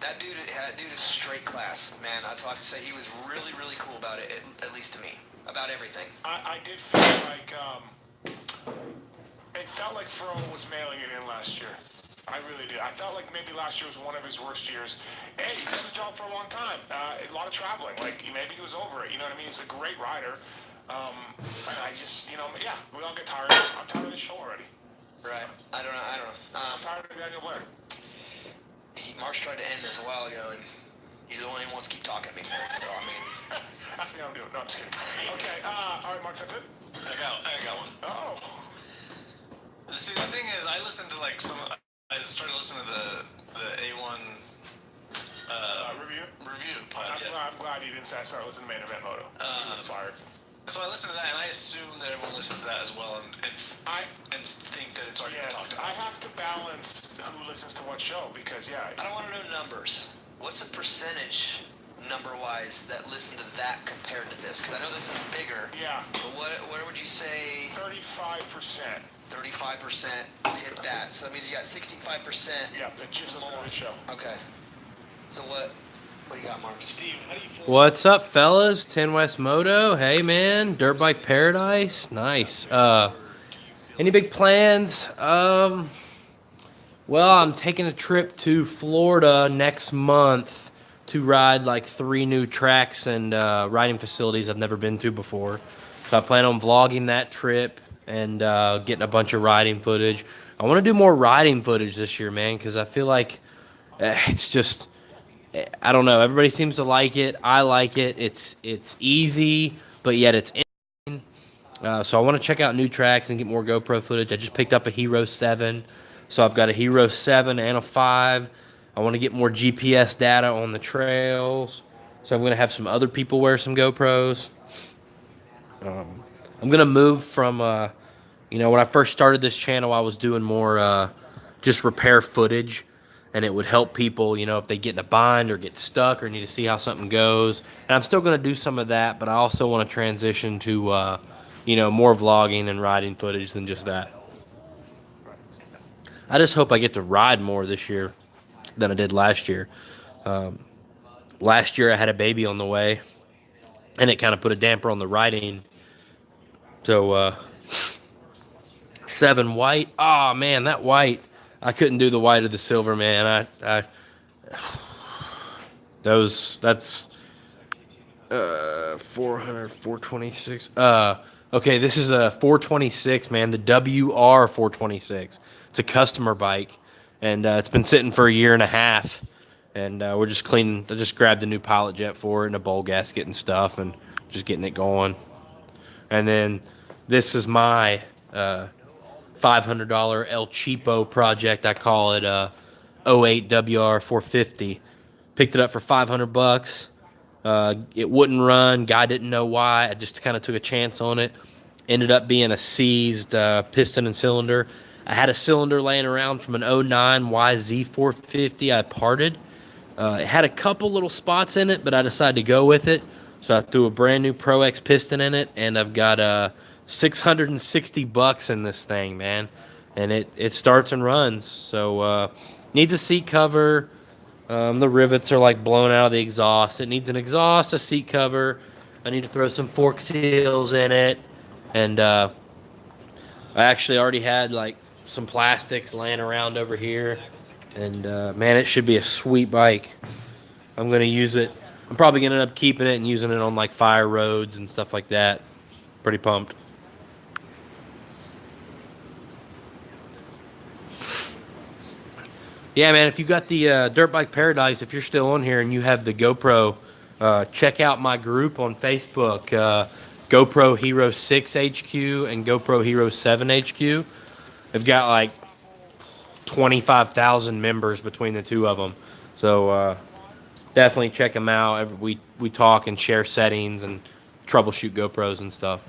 That dude is straight class, man. That's all I have to say. He was really, really cool about it, at least to me, about everything. I did feel like, it felt like Fro was mailing it in last year. I really did. I felt like maybe last year was one of his worst years. Hey, he's done the job for a long time. A lot of traveling. Maybe he was over it. You know what I mean? He's a great rider. And I just, we all get tired. I'm tired of this show already. Right. I don't know. I'm tired of Daniel Blair. Mark's tried to end this a while ago, and he's the one who wants to keep talking to me. So, I mean... That's me how I'm doing. No, I'm just kidding. Okay, all right, Mark, that's it? I got one. Oh. See, the thing is, I listened to I started listening to the A1 review podcast. I'm glad you didn't say I started listening to Main Event Moto. Fired. So I listened to that, and I assume that everyone listens to that as well, and think that it's already been talked about. I have to balance who listens to what show because I don't want to know numbers. What's the percentage, number-wise, that listen to that compared to this? Because I know this is bigger. Yeah. But what would you say? 35%. 35% hit that. So that means you got 65%. Yeah, that just listen to the show. Okay. So what do you got, Mark? Steve, how do you feel? What's up, fellas? 10 West Moto. Hey, man. Dirt Bike Paradise. Nice. Any big plans? Well, I'm taking a trip to Florida next month to ride 3 new tracks and riding facilities I've never been to before. So I plan on vlogging that trip and getting a bunch of riding footage. I want to do more riding footage this year, man, because I feel like it's just... I don't know. Everybody seems to like it. I like it. It's easy, but yet it's interesting. So I want to check out new tracks and get more GoPro footage. I just picked up a Hero 7. So I've got a Hero 7 and a 5. I want to get more GPS data on the trails. So I'm going to have some other people wear some GoPros. I'm going to move from, when I first started this channel, I was doing more just repair footage. And it would help people, if they get in a bind or get stuck or need to see how something goes. And I'm still going to do some of that, but I also want to transition to, more vlogging and riding footage than just that. I just hope I get to ride more this year than I did last year. Last year I had a baby on the way, and it kind of put a damper on the riding. So, 7 white. Oh, man, that white. I couldn't do the white or the silver, man. That's 400, 426. Okay, this is a 426, man. The WR 426. It's a customer bike, and it's been sitting for a year and a half. And we're just cleaning. I just grabbed a new pilot jet for it and a bowl gasket and stuff, and just getting it going. And then this is my $500 El Cheapo project. I call it 08 WR 450. Picked it up for $500. It wouldn't run. Guy didn't know why. I just kind of took a chance on it. Ended up being a seized piston and cylinder. I had a cylinder laying around from an 09 YZ 450 I parted. It had a couple little spots in it, but I decided to go with it. So I threw a brand new Pro X piston in it, and I've got $660 in this thing, man, and it starts and runs. So needs a seat cover. The rivets are blown out of the exhaust. It needs an exhaust, a seat cover. I need to throw some fork seals in it, and I actually already had like some plastics laying around over here, and man, it should be a sweet bike. I'm gonna use it. I'm probably gonna end up keeping it and using it on like fire roads and stuff like that. Pretty pumped. Yeah, man, if you got the Dirt Bike Paradise, if you're still on here and you have the GoPro, check out my group on Facebook, GoPro Hero 6 HQ and GoPro Hero 7 HQ. They've got like 25,000 members between the two of them. So definitely check them out. We talk and share settings and troubleshoot GoPros and stuff.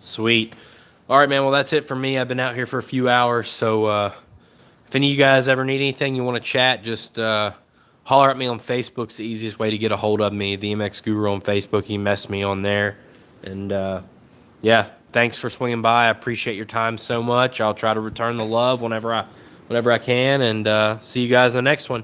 Sweet. All right, man. Well, that's it for me. I've been out here for a few hours. So if any of you guys ever need anything, you want to chat, just holler at me on Facebook. It's the easiest way to get a hold of me. The MX Guru on Facebook. You mess me on there. And yeah, thanks for swinging by. I appreciate your time so much. I'll try to return the love whenever I can. And see you guys in the next one.